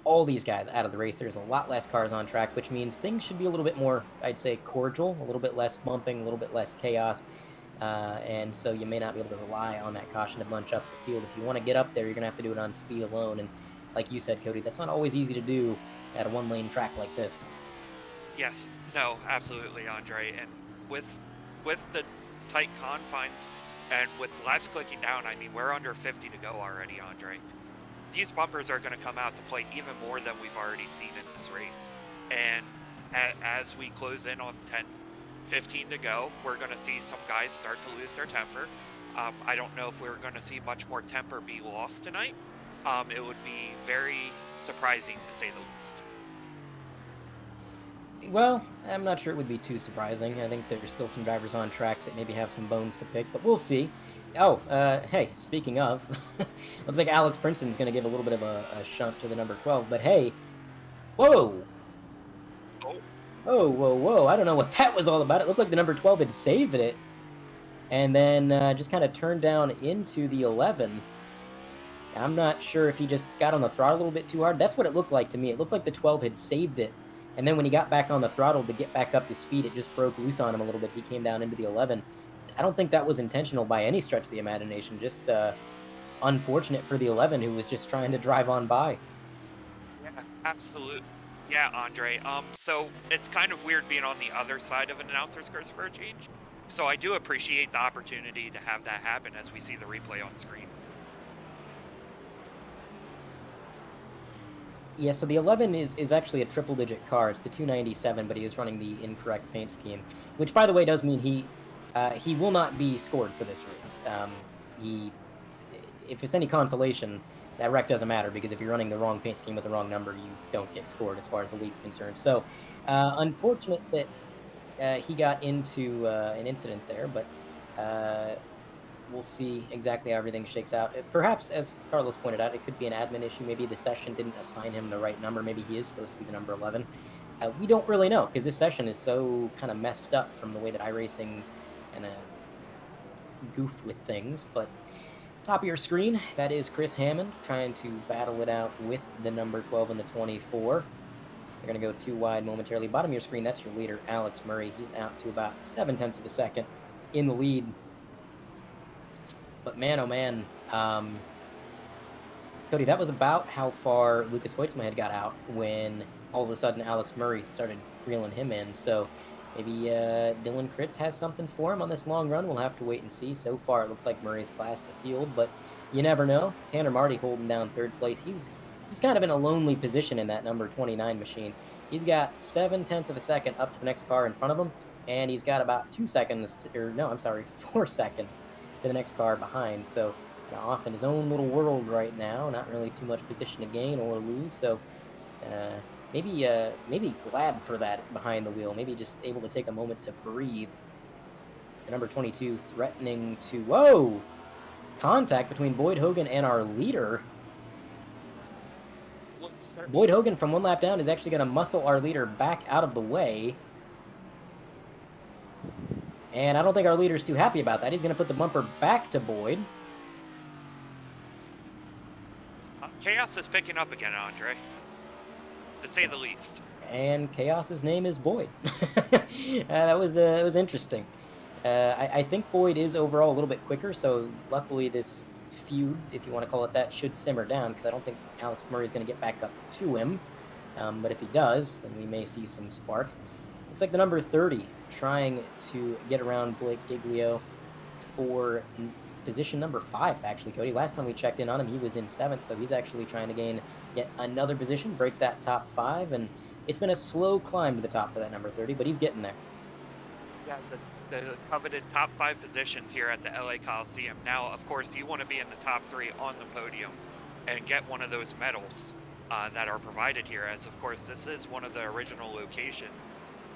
all these guys out of the race. There's a lot less cars on track, which means things should be a little bit more, I'd say, cordial, a little bit less bumping, a little bit less chaos. And so you may not be able to rely on that caution to bunch up the field. If you want to get up there, you're going to have to do it on speed alone. And like you said, Cody, that's not always easy to do at a one-lane track like this. Yes, no, absolutely, Andre. And with the tight confines and with laps clicking down, I mean, we're under 50 to go already, Andre. These bumpers are going to come out to play even more than we've already seen in this race. And as we close in on 15 to go, we're going to see some guys start to lose their temper. I don't know if we're going to see much more temper be lost tonight. It would be very surprising, to say the least. Well, I'm not sure it would be too surprising. I think there's still some drivers on track that maybe have some bones to pick, but we'll see. Oh, hey, speaking of, looks like Alex Brinson's going to give a little bit of a shunt to the number 12, but hey, whoa! Whoa, I don't know what that was all about. It looked like the number 12 had saved it, and then just kind of turned down into the 11. I'm not sure if he just got on the throttle a little bit too hard. That's what it looked like to me. It looked like the 12 had saved it, and then when he got back on the throttle to get back up to speed, it just broke loose on him a little bit. He came down into the 11. I don't think that was intentional by any stretch of the imagination. Just unfortunate for the 11 who was just trying to drive on by. Yeah, absolutely. Yeah, Andre. So it's kind of weird being on the other side of an announcer's curse for a change. So I do appreciate the opportunity to have that happen as we see the replay on screen. Yeah, so the 11 is actually a triple-digit car. It's the 297, but he is running the incorrect paint scheme, which, by the way, does mean he will not be scored for this race. If it's any consolation, that wreck doesn't matter, because if you're running the wrong paint scheme with the wrong number, you don't get scored as far as the league's concerned. So, unfortunate that he got into an incident there, but we'll see exactly how everything shakes out. Perhaps, as Carlos pointed out, it could be an admin issue. Maybe the session didn't assign him the right number. Maybe he is supposed to be the number 11. We don't really know because this session is so kind of messed up from the way that iRacing kind of goofed with things. But top of your screen, that is Chris Hammond trying to battle it out with the number 12 and the 24. They're going to go too wide momentarily. Bottom of your screen, that's your leader, Alex Murray. He's out to about 0.7 of a second in the lead. But man, oh man, Cody, that was about how far Lucas Hoytsma had got out when all of a sudden Alex Murray started reeling him in. So maybe Dylan Kritz has something for him on this long run. We'll have to wait and see. So far, it looks like Murray's classed the field, but you never know. Tanner Marty holding down third place. He's kind of in a lonely position in that number 29 machine. He's got 0.7 of a second up to the next car in front of him, and he's got about 4 seconds to the next car behind. So off in his own little world right now, not really too much position to gain or lose. So maybe glad for that behind the wheel. Maybe just able to take a moment to breathe. The number 22 threatening to, whoa! Contact between Boyd Hogan and our leader. Boyd Hogan from one lap down is actually going to muscle our leader back out of the way. And I don't think our leader's too happy about that. He's going to put the bumper back to Boyd. Chaos is picking up again, Andre, to say the least. And Chaos's name is Boyd. That was interesting. I think Boyd is overall a little bit quicker, so luckily this feud, if you want to call it that, should simmer down, because I don't think Alex Murray is going to get back up to him. But if he does, then we may see some sparks. Looks like the number 30 trying to get around Blake Giglio for position number 5, actually, Cody. Last time we checked in on him, he was in 7th, so he's actually trying to gain yet another position, break that top 5, and it's been a slow climb to the top for that number 30, but he's getting there. Yeah, the coveted top 5 positions here at the LA Coliseum. Now, of course, you want to be in the top 3 on the podium and get one of those medals that are provided here, as, of course, this is one of the original locations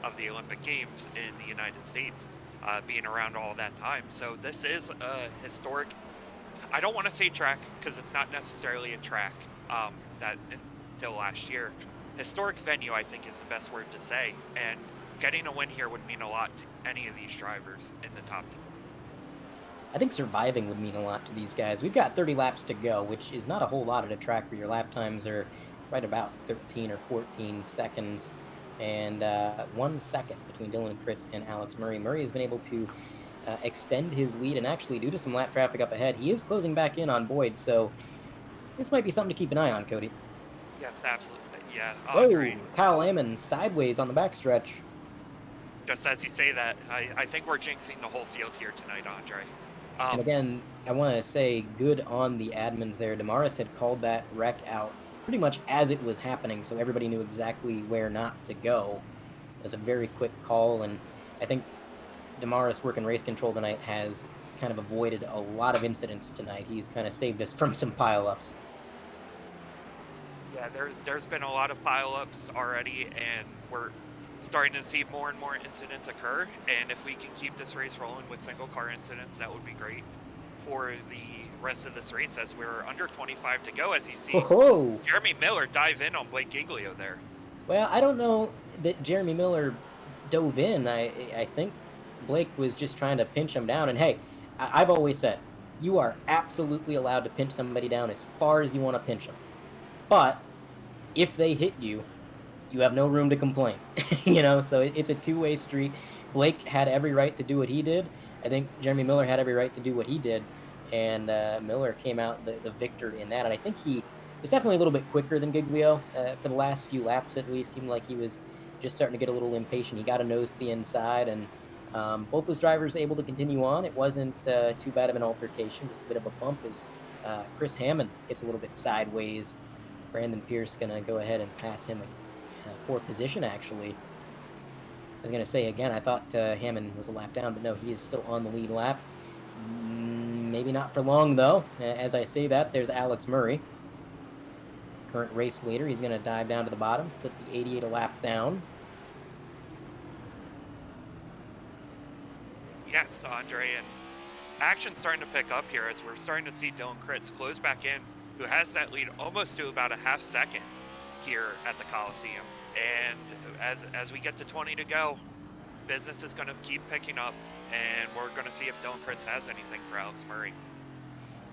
of the Olympic Games in the United States, being around all that time. So this is a historic, I don't want to say track, because it's not necessarily a track that until last year. Historic venue, I think, is the best word to say, and getting a win here would mean a lot to any of these drivers in the top 10. I think surviving would mean a lot to these guys. We've got 30 laps to go, which is not a whole lot at a track where your lap times are right about 13 or 14 seconds, and 1 second between Dylan Kritz and Alex Murray. Murray has been able to extend his lead, and actually, due to some lap traffic up ahead, he is closing back in on Boyd, so this might be something to keep an eye on, Cody. Yes, absolutely. Yeah. Whoa, Kyle Ammon sideways on the backstretch. Just as you say that, I think we're jinxing the whole field here tonight, Andre. And again, I want to say good on the admins there. Damaris had called that wreck out pretty much as it was happening, so everybody knew exactly where not to go. It was a very quick call, and I think Damaris working race control tonight has kind of avoided a lot of incidents tonight. He's kind of saved us from some pileups. Yeah, there's been a lot of pileups already, and we're starting to see more and more incidents occur. And if we can keep this race rolling with single car incidents, that would be great for the rest of this race, as we're under 25 to go. As you see, Jeremy Miller dive in on Blake Giglio there. Well, I don't know that Jeremy Miller dove in. I think Blake was just trying to pinch him down. And hey, I've always said, you are absolutely allowed to pinch somebody down as far as you want to pinch them. But if they hit you, you have no room to complain. So it's a two-way street. Blake had every right to do what he did. I think Jeremy Miller had every right to do what he did. And Miller came out the victor in that. And I think he was definitely a little bit quicker than Giglio for the last few laps, at least. Seemed like he was just starting to get a little impatient. He got a nose to the inside, and both those drivers able to continue on. It wasn't too bad of an altercation, just a bit of a bump as Chris Hammond gets a little bit sideways. Brandon Pierce going to go ahead and pass him for position, actually. I was going to say, again, I thought Hammond was a lap down, but no, he is still on the lead lap. Maybe not for long, though. As I say that, there's Alex Murray, current race leader. He's going to dive down to the bottom, put the 88 a lap down. Yes, Andre, and action's starting to pick up here as we're starting to see Dylan Kritz close back in, who has that lead almost to about a half second here at the Coliseum. And as we get to 20 to go, business is going to keep picking up, and we're going to see if Dylan Kritz has anything for Alex Murray.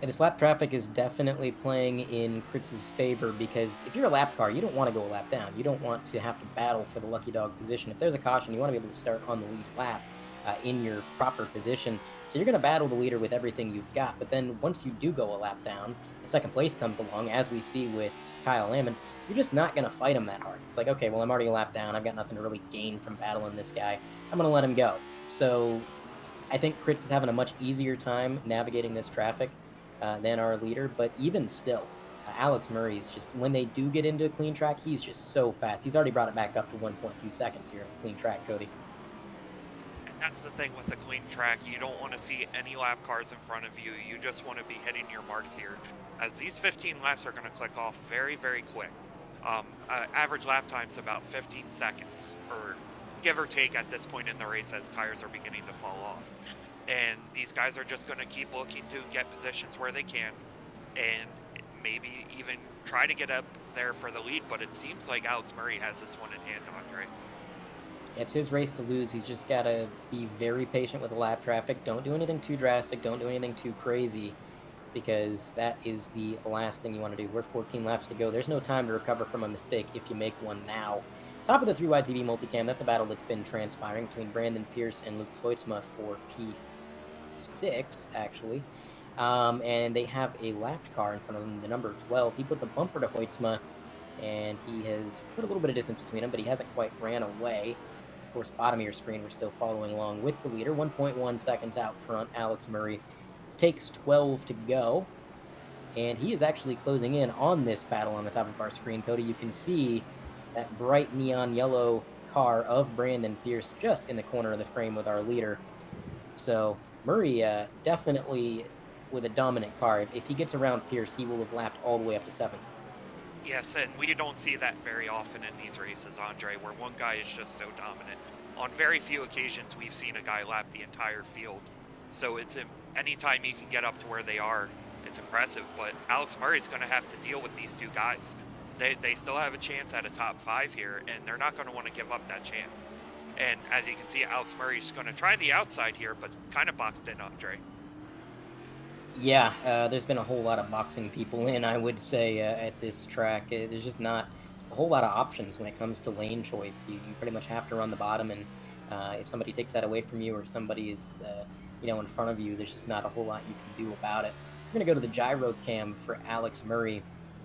And this lap traffic is definitely playing in Kritz's favor because if you're a lap car, you don't want to go a lap down. You don't want to have to battle for the lucky dog position. If there's a caution, you want to be able to start on the lead lap in your proper position. So you're going to battle the leader with everything you've got. But then once you do go a lap down, and second place comes along, as we see with Kyle Lamon, you're just not going to fight him that hard. It's like, okay, well, I'm already a lap down. I've got nothing to really gain from battling this guy. I'm going to let him go. So I think Kritz is having a much easier time navigating this traffic than our leader, but even still, Alex Murray is just, when they do get into a clean track, he's just so fast. He's already brought it back up to 1.2 seconds here in a clean track, Cody. And that's the thing with the clean track. You don't want to see any lap cars in front of you. You just want to be hitting your marks here, as these 15 laps are going to click off very, very quick. Average lap time's about 15 seconds, or give or take at this point in the race as tires are beginning to fall off. And these guys are just going to keep looking to get positions where they can and maybe even try to get up there for the lead. But it seems like Alex Murray has this one in hand, Andre. It's his race to lose. He's just got to be very patient with the lap traffic. Don't do anything too drastic. Don't do anything too crazy, because that is the last thing you want to do. We're 14 laps to go. There's no time to recover from a mistake if you make one now. Top of the 3-wide TV multicam, that's a battle that's been transpiring between Brandon Pierce and Lucas Hoytsma for P6, actually. And they have a lapped car in front of them, the number 12. He put the bumper to Hoytsma, and he has put a little bit of distance between them, but he hasn't quite ran away. Of course, bottom of your screen, we're still following along with the leader. 1.1 seconds out front, Alex Murray takes 12 to go. And he is actually closing in on this battle on the top of our screen, Cody. You can see that bright neon yellow car of Brandon Pierce just in the corner of the frame with our leader. So Murray definitely with a dominant car. If he gets around Pierce, he will have lapped all the way up to 7th. Yes, and we don't see that very often in these races, Andre, where one guy is just so dominant. On very few occasions, we've seen a guy lap the entire field. So it's anytime you can get up to where they are, it's impressive. But Alex Murray's going to have to deal with these two guys. They still have a chance at a top 5 here, and they're not going to want to give up that chance. And as you can see, Alex Murray's going to try the outside here, but kind of boxed in, Andre. Yeah, there's been a whole lot of boxing people in, I would say, at this track. There's just not a whole lot of options when it comes to lane choice. You pretty much have to run the bottom, and if somebody takes that away from you or somebody is in front of you, there's just not a whole lot you can do about it. We're going to go to the gyro cam for Alex Murray,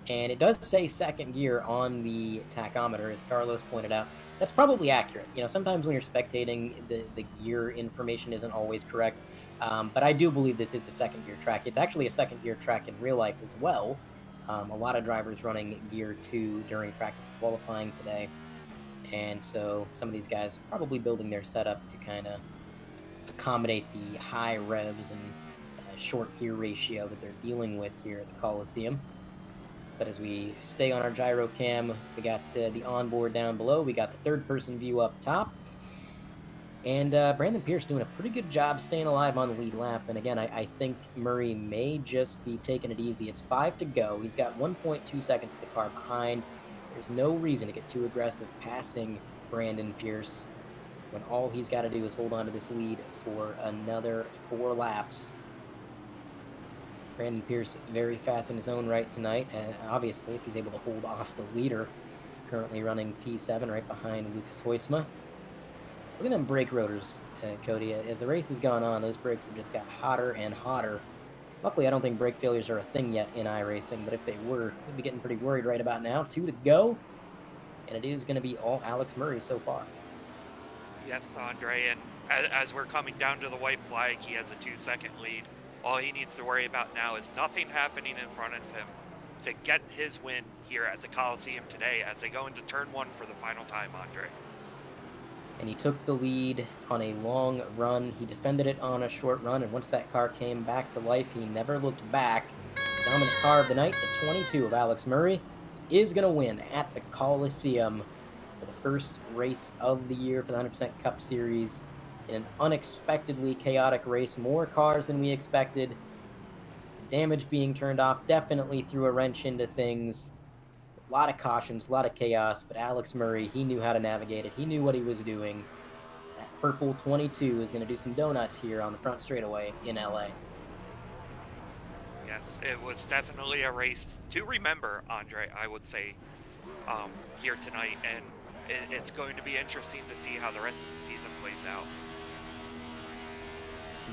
and it does say second gear on the tachometer, as Carlos pointed out. That's probably accurate. Sometimes when you're spectating, the gear information isn't always correct. But I do believe this is a second gear track. It's actually a second gear track in real life as well. A lot of drivers running gear 2 during practice qualifying today. And so some of these guys probably building their setup to kind of accommodate the high revs and short gear ratio that they're dealing with here at the Coliseum. But as we stay on our gyro cam, we got the onboard down below. We got the third person view up top. And Brandon Pierce doing a pretty good job staying alive on the lead lap. And again, I think Murray may just be taking it easy. It's 5 to go. He's got 1.2 seconds of the car behind. There's no reason to get too aggressive passing Brandon Pierce when all he's got to do is hold on to this lead for another 4 laps. Brandon Pierce very fast in his own right tonight. Obviously, if he's able to hold off the leader, currently running P7 right behind Lucas Hoytsma. Look at them brake rotors, Cody. As the race has gone on, those brakes have just got hotter and hotter. Luckily, I don't think brake failures are a thing yet in iRacing, but if they were, we'd be getting pretty worried right about now. 2 to go, and it is going to be all Alex Murray so far. Yes, Andre, and as we're coming down to the white flag, he has a 2-second lead. All he needs to worry about now is nothing happening in front of him to get his win here at the Coliseum today as they go into turn 1 for the final time, Andre. And he took the lead on a long run. He defended it on a short run, and once that car came back to life, he never looked back. The dominant car of the night, the 22 of Alex Murray, is going to win at the Coliseum for the first race of the year for the 100% Cup Series. in an unexpectedly chaotic race. More cars than we expected. The damage being turned off definitely threw a wrench into things. A lot of cautions, a lot of chaos, but Alex Murray, he knew how to navigate it. He knew what he was doing. That purple 22 is going to do some donuts here on the front straightaway in LA. Yes, it was definitely a race to remember, Andre, I would say, here tonight, and it's going to be interesting to see how the rest of the season plays out.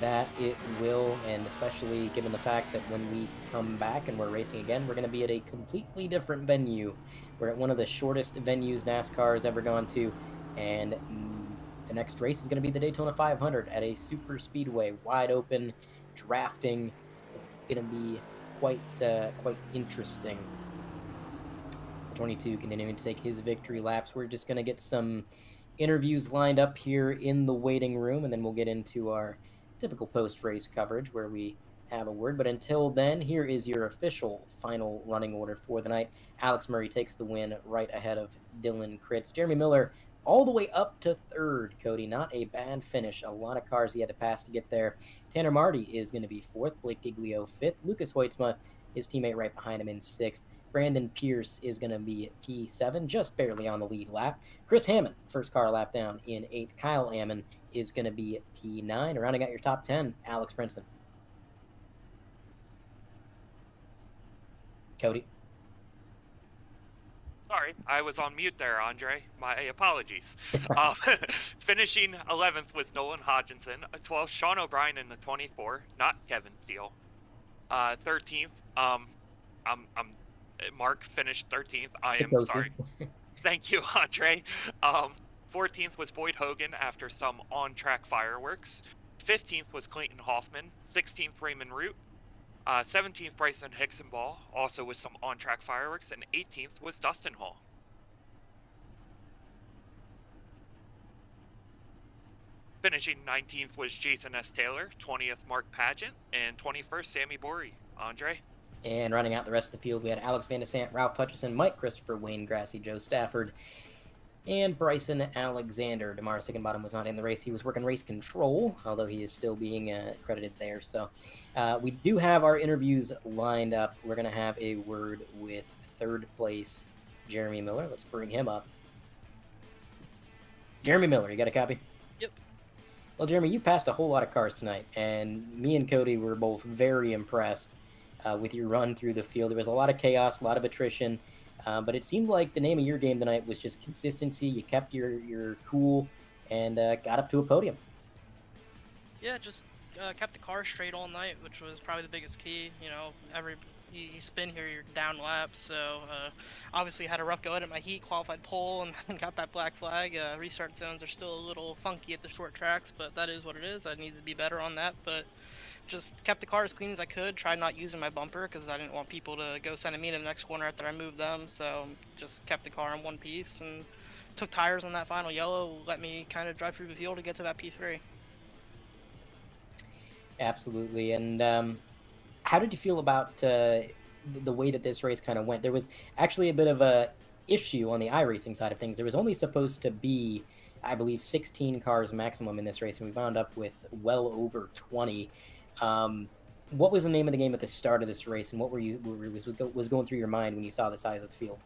That it will, and especially given the fact that when we come back and we're racing again, we're going to be at a completely different venue. We're at one of the shortest venues NASCAR has ever gone to, and the next race is going to be the Daytona 500 at a super speedway, wide open, drafting. It's going to be quite interesting. The 22 continuing to take his victory laps. We're just going to get some interviews lined up here in the waiting room, and then we'll get into our typical post-race coverage where we have a word. But until then, here is your official final running order for the night. Alex Murray takes the win right ahead of Dylan Kritz. Jeremy Miller all the way up to third, Cody. Not a bad finish. A lot of cars he had to pass to get there. Tanner Marty is going to be fourth. Blake Giglio fifth. Lucas Hoitzma, his teammate right behind him, in sixth. Brandon Pierce is going to be P7, just barely on the lead lap. Chris Hammond, first car lap down in 8th. Kyle Ammon is going to be P9. Rounding out your top 10, Alex Brinson. Cody. Sorry, I was on mute there, Andre. My apologies. Finishing 11th was Nolan Hodgkinson. 12th, Sean O'Brien in the 24, not Kevin Steele. 13th, Mark finished 13th. I am sorry. Thank you, Andre. 14th was Boyd Hogan after some on-track fireworks. 15th was Clayton Hoffman. 16th, Raymond Root. 17th, Bryson Hicksonball, also with some on-track fireworks. And 18th was Dustin Hall. Finishing 19th was Jason S. Taylor. 20th, Mark Pageant. And 21st, Sammy Borey. Andre? And running out the rest of the field, we had Alex Van de Sant, Ralph Hutchison, Mike Christopher, Wayne Grassy, Joe Stafford, and Bryson Alexander. Damaris Higginbottom was not in the race. He was working race control, although he is still being credited there. So we do have our interviews lined up. We're going to have a word with third place Jeremy Miller. Let's bring him up. Jeremy Miller, you got a copy? Yep. Well, Jeremy, you passed a whole lot of cars tonight, and me and Cody were both very impressed with your run through the field. There was a lot of chaos, a lot of attrition, but it seemed like the name of your game tonight was just consistency. You kept your cool and got up to a podium. Yeah, just kept the car straight all night, which was probably the biggest key. You know, you spin here, you're down laps. So obviously had a rough go at my heat, qualified pole, and got that black flag. Restart zones are still a little funky at the short tracks, but that is what it is. I need to be better on that, but just kept the car as clean as I could. Tried not using my bumper because I didn't want people to go sending me to the next corner after I moved them. So just kept the car in one piece and took tires on that final yellow. Let me kind of drive through the field to get to that P3. Absolutely. And how did you feel about the way that this race kind of went? There was actually a bit of a issue on the iRacing side of things. There was only supposed to be, I believe, 16 cars maximum in this race, and we wound up with well over 20. What was the name of the game at the start of this race, and what was going through your mind when you saw the size of the field?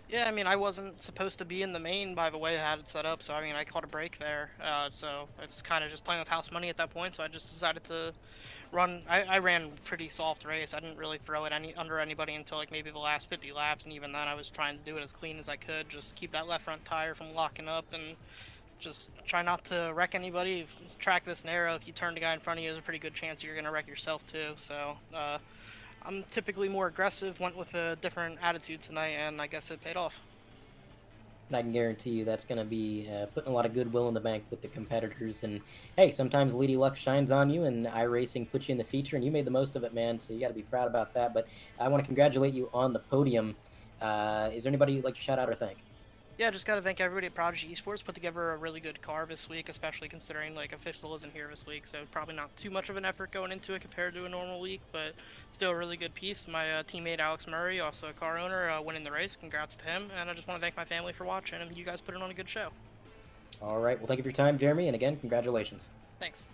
Yeah, I mean, I wasn't supposed to be in the main by the way I had it set up, so I mean, I caught a break there. So it's kind of just playing with house money at that point, so I just decided to run. I ran pretty soft race. I didn't really throw it under anybody until like maybe the last 50 laps, and even then I was trying to do it as clean as I could, just keep that left front tire from locking up and just try not to wreck anybody. Track this narrow, if you turn the guy in front of you, there's a pretty good chance you're going to wreck yourself too. So I'm typically more aggressive, went with a different attitude tonight, and I guess it paid off. I can guarantee you that's going to be putting a lot of goodwill in the bank with the competitors. And hey, sometimes Lady Luck shines on you, and iRacing puts you in the feature, and you made the most of it, man. So you got to be proud about that. But I want to congratulate you on the podium. Is there anybody you'd like to shout out or thank? Yeah, just gotta thank everybody at Prodigy Esports. Put together a really good car this week, especially considering like official isn't here this week, so probably not too much of an effort going into it compared to a normal week, but still a really good piece. My teammate Alex Murray, also a car owner, winning the race. Congrats to him, and I just want to thank my family for watching, and you guys put it on a good show. All right. Well, thank you for your time, Jeremy, and again, congratulations. Thanks.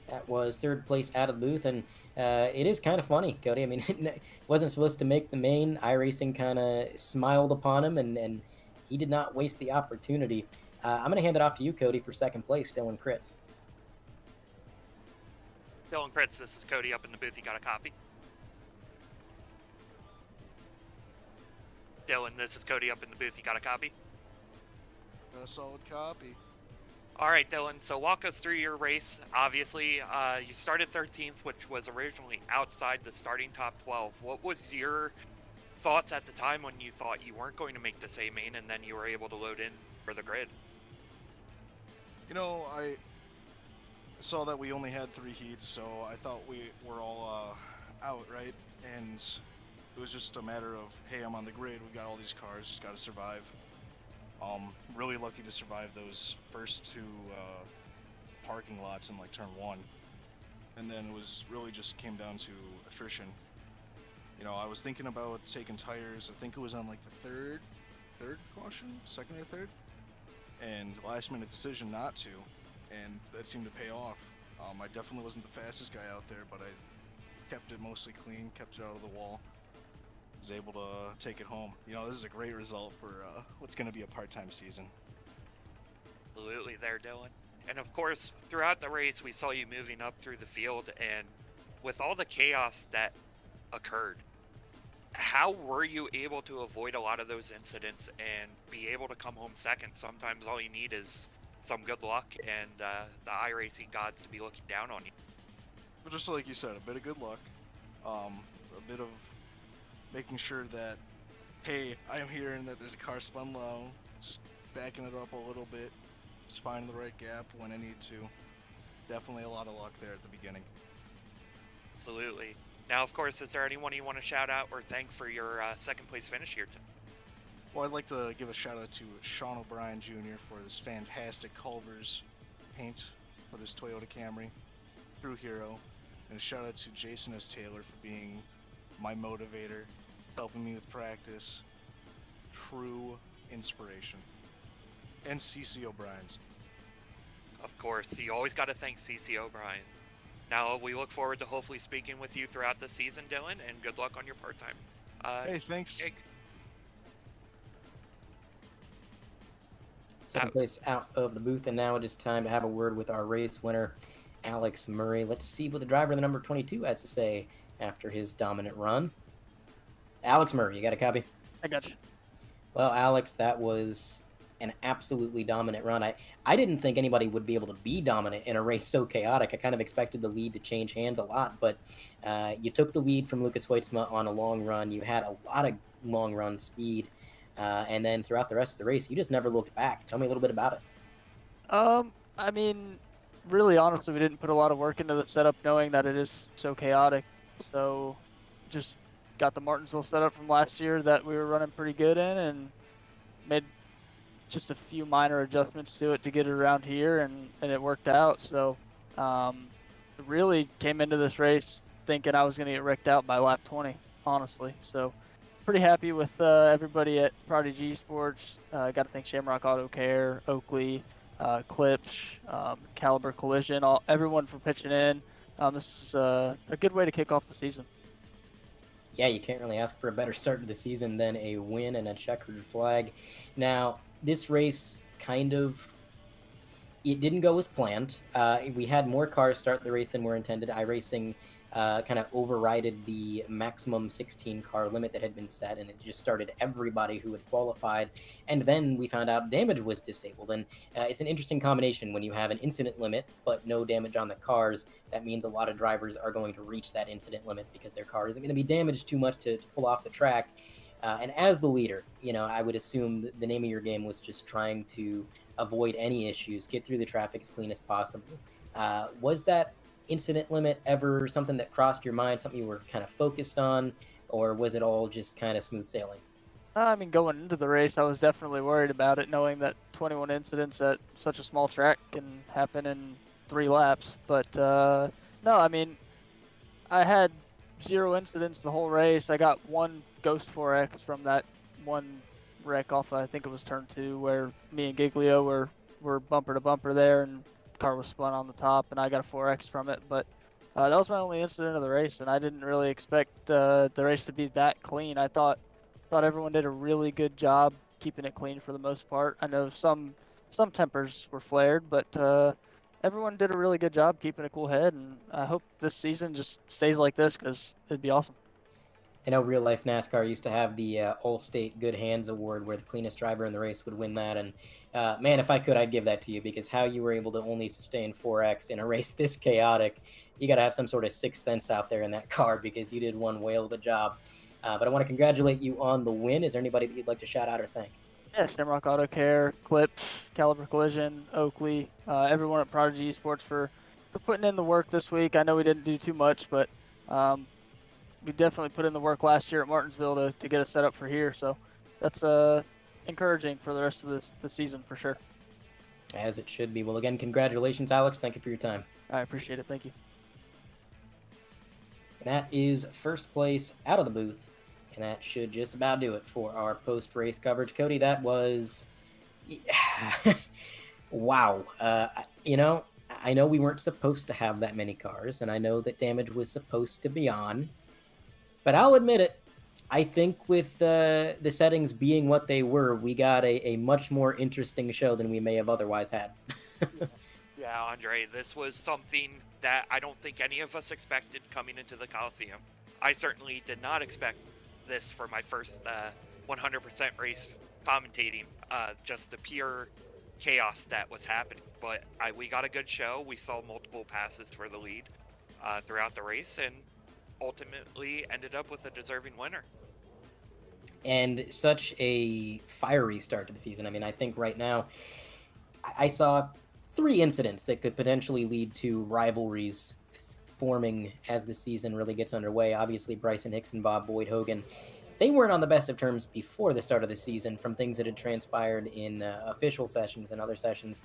That was third place out of the booth, and it is kind of funny, Cody. I mean, it wasn't supposed to make the main. iRacing kind of smiled upon him, and he did not waste the opportunity. I'm going to hand it off to you, Cody, for second place, Dylan Kritz. Dylan Kritz, this is Cody up in the booth. You got a copy? Dylan, this is Cody up in the booth. You got a copy? Got a solid copy. All right, Dylan. So walk us through your race. Obviously, you started 13th, which was originally outside the starting top 12. What was your thoughts at the time when you thought you weren't going to make this A main and then you were able to load in for the grid? You know, I saw that we only had 3 heats, so I thought we were all out, right? And it was just a matter of, hey, I'm on the grid, we got all these cars, just gotta survive. Really lucky to survive those first 2 parking lots in like turn 1. And then it was really just came down to attrition. You know, I was thinking about taking tires, I think it was on like the third caution, second or third, and last minute decision not to, and that seemed to pay off. I definitely wasn't the fastest guy out there, but I kept it mostly clean, kept it out of the wall, was able to take it home. You know, this is a great result for what's going to be a part-time season. Absolutely there, Dylan. And of course, throughout the race, we saw you moving up through the field, and with all the chaos that occurred, how were you able to avoid a lot of those incidents and be able to come home second? Sometimes all you need is some good luck and the iRacing gods to be looking down on you. But just like you said, a bit of good luck, a bit of making sure that, hey, I am here and that there's a car spun low, just backing it up a little bit, just finding the right gap when I need to. Definitely a lot of luck there at the beginning. Absolutely. Now, of course, is there anyone you want to shout out or thank for your second place finish here? Well, I'd like to give a shout out to Sean O'Brien Jr. for this fantastic Culver's paint for this Toyota Camry, true hero, and a shout out to Jason S. Taylor for being my motivator, helping me with practice, true inspiration, and CC O'Brien's. Of course, you always got to thank CC O'Brien. Now, we look forward to hopefully speaking with you throughout the season, Dylan, and good luck on your part-time. Hey, thanks. Gig. Second place out of the booth, and now it is time to have a word with our race winner, Alex Murray. Let's see what the driver, the number 22, has to say after his dominant run. Alex Murray, you got a copy? I got you. Well, Alex, that was an absolutely dominant run. I didn't think anybody would be able to be dominant in a race so chaotic. I kind of expected the lead to change hands a lot, but you took the lead from Lucas Hoitzma on a long run. You had a lot of long run speed, and then throughout the rest of the race, you just never looked back. Tell me a little bit about it. I mean, really, honestly, we didn't put a lot of work into the setup knowing that it is so chaotic. So just got the Martinsville setup from last year that we were running pretty good in and made just a few minor adjustments to it to get it around here, and it worked out. So really came into this race thinking I was going to get wrecked out by lap 20, honestly. So pretty happy with everybody at Prodigy Esports. Got to thank Shamrock Auto Care, Oakley, Clips, Caliber Collision, everyone for pitching in. This is a good way to kick off the season. Yeah, you can't really ask for a better start to the season than a win and a checkered flag. Now, this race it didn't go as planned. We had more cars start the race than were intended. iRacing kind of overrided the maximum 16 car limit that had been set, and it just started everybody who had qualified. And then we found out damage was disabled. And it's an interesting combination when you have an incident limit but no damage on the cars. That means a lot of drivers are going to reach that incident limit because their car isn't going to be damaged too much to pull off the track. And as the leader, I would assume the name of your game was just trying to avoid any issues, get through the traffic as clean as possible. Was that incident limit ever something that crossed your mind, something you were kind of focused on, or was it all just kind of smooth sailing? I mean, going into the race, I was definitely worried about it, knowing that 21 incidents at such a small track can happen in 3 laps. But no, I mean, I had 0 incidents the whole race. I got 1 Ghost 4X from that one wreck off, I think it was turn 2, where me and Giglio were bumper to bumper there, and car was spun on the top, and I got a 4X from it. But that was my only incident of the race, and I didn't really expect the race to be that clean. I thought everyone did a really good job keeping it clean for the most part. I know some tempers were flared, but everyone did a really good job keeping a cool head, and I hope this season just stays like this because it'd be awesome. I know real life NASCAR used to have the All-State Good Hands Award, where the cleanest driver in the race would win that. And man, if I could, I'd give that to you, because how you were able to only sustain 4X in a race this chaotic, you got to have some sort of sixth sense out there in that car, because you did one whale of a job. But I want to congratulate you on the win. Is there anybody that you'd like to shout out or thank? Yeah, Shamrock Auto Care, Clips, Caliber Collision, Oakley, everyone at Prodigy Esports for putting in the work this week. I know we didn't do too much, but we definitely put in the work last year at Martinsville to get us set up for here. So that's encouraging for the rest of the season for sure. As it should be. Well, again, congratulations, Alex. Thank you for your time. I appreciate it. Thank you. And that is first place out of the booth. And that should just about do it for our post-race coverage. Cody, that was... wow. You know, I know we weren't supposed to have that many cars, and I know that damage was supposed to be on. But I'll admit it, I think with the settings being what they were, we got a much more interesting show than we may have otherwise had. Yeah, Andre, this was something that I don't think any of us expected coming into the Coliseum. I certainly did not expect this for my first 100% race commentating, just the pure chaos that was happening. But we got a good show. We saw multiple passes for the lead throughout the race, and ultimately ended up with a deserving winner. And such a fiery start to the season. I mean, I think right now I saw 3 incidents that could potentially lead to rivalries forming as the season really gets underway. Obviously, Bryson Hicks and Bob Boyd Hogan, they weren't on the best of terms before the start of the season from things that had transpired in official sessions and other sessions.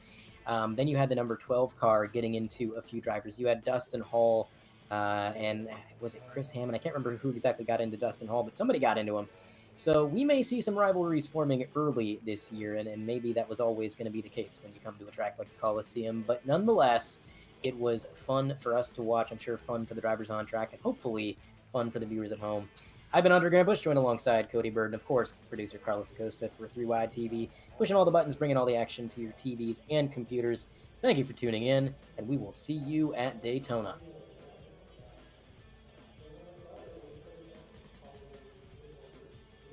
Then you had the number 12 car getting into a few drivers. You had Dustin Hall and was it Chris Hammond? I can't remember who exactly got into Dustin Hall, but somebody got into him. So we may see some rivalries forming early this year, and maybe that was always going to be the case when you come to a track like the Coliseum. But nonetheless, it was fun for us to watch. I'm sure fun for the drivers on track, and hopefully fun for the viewers at home. I've been Andre Grant Bush, joined alongside Cody Bird, and of course, producer Carlos Acosta for 3Wide TV, pushing all the buttons, bringing all the action to your TVs and computers. Thank you for tuning in, and we will see you at Daytona.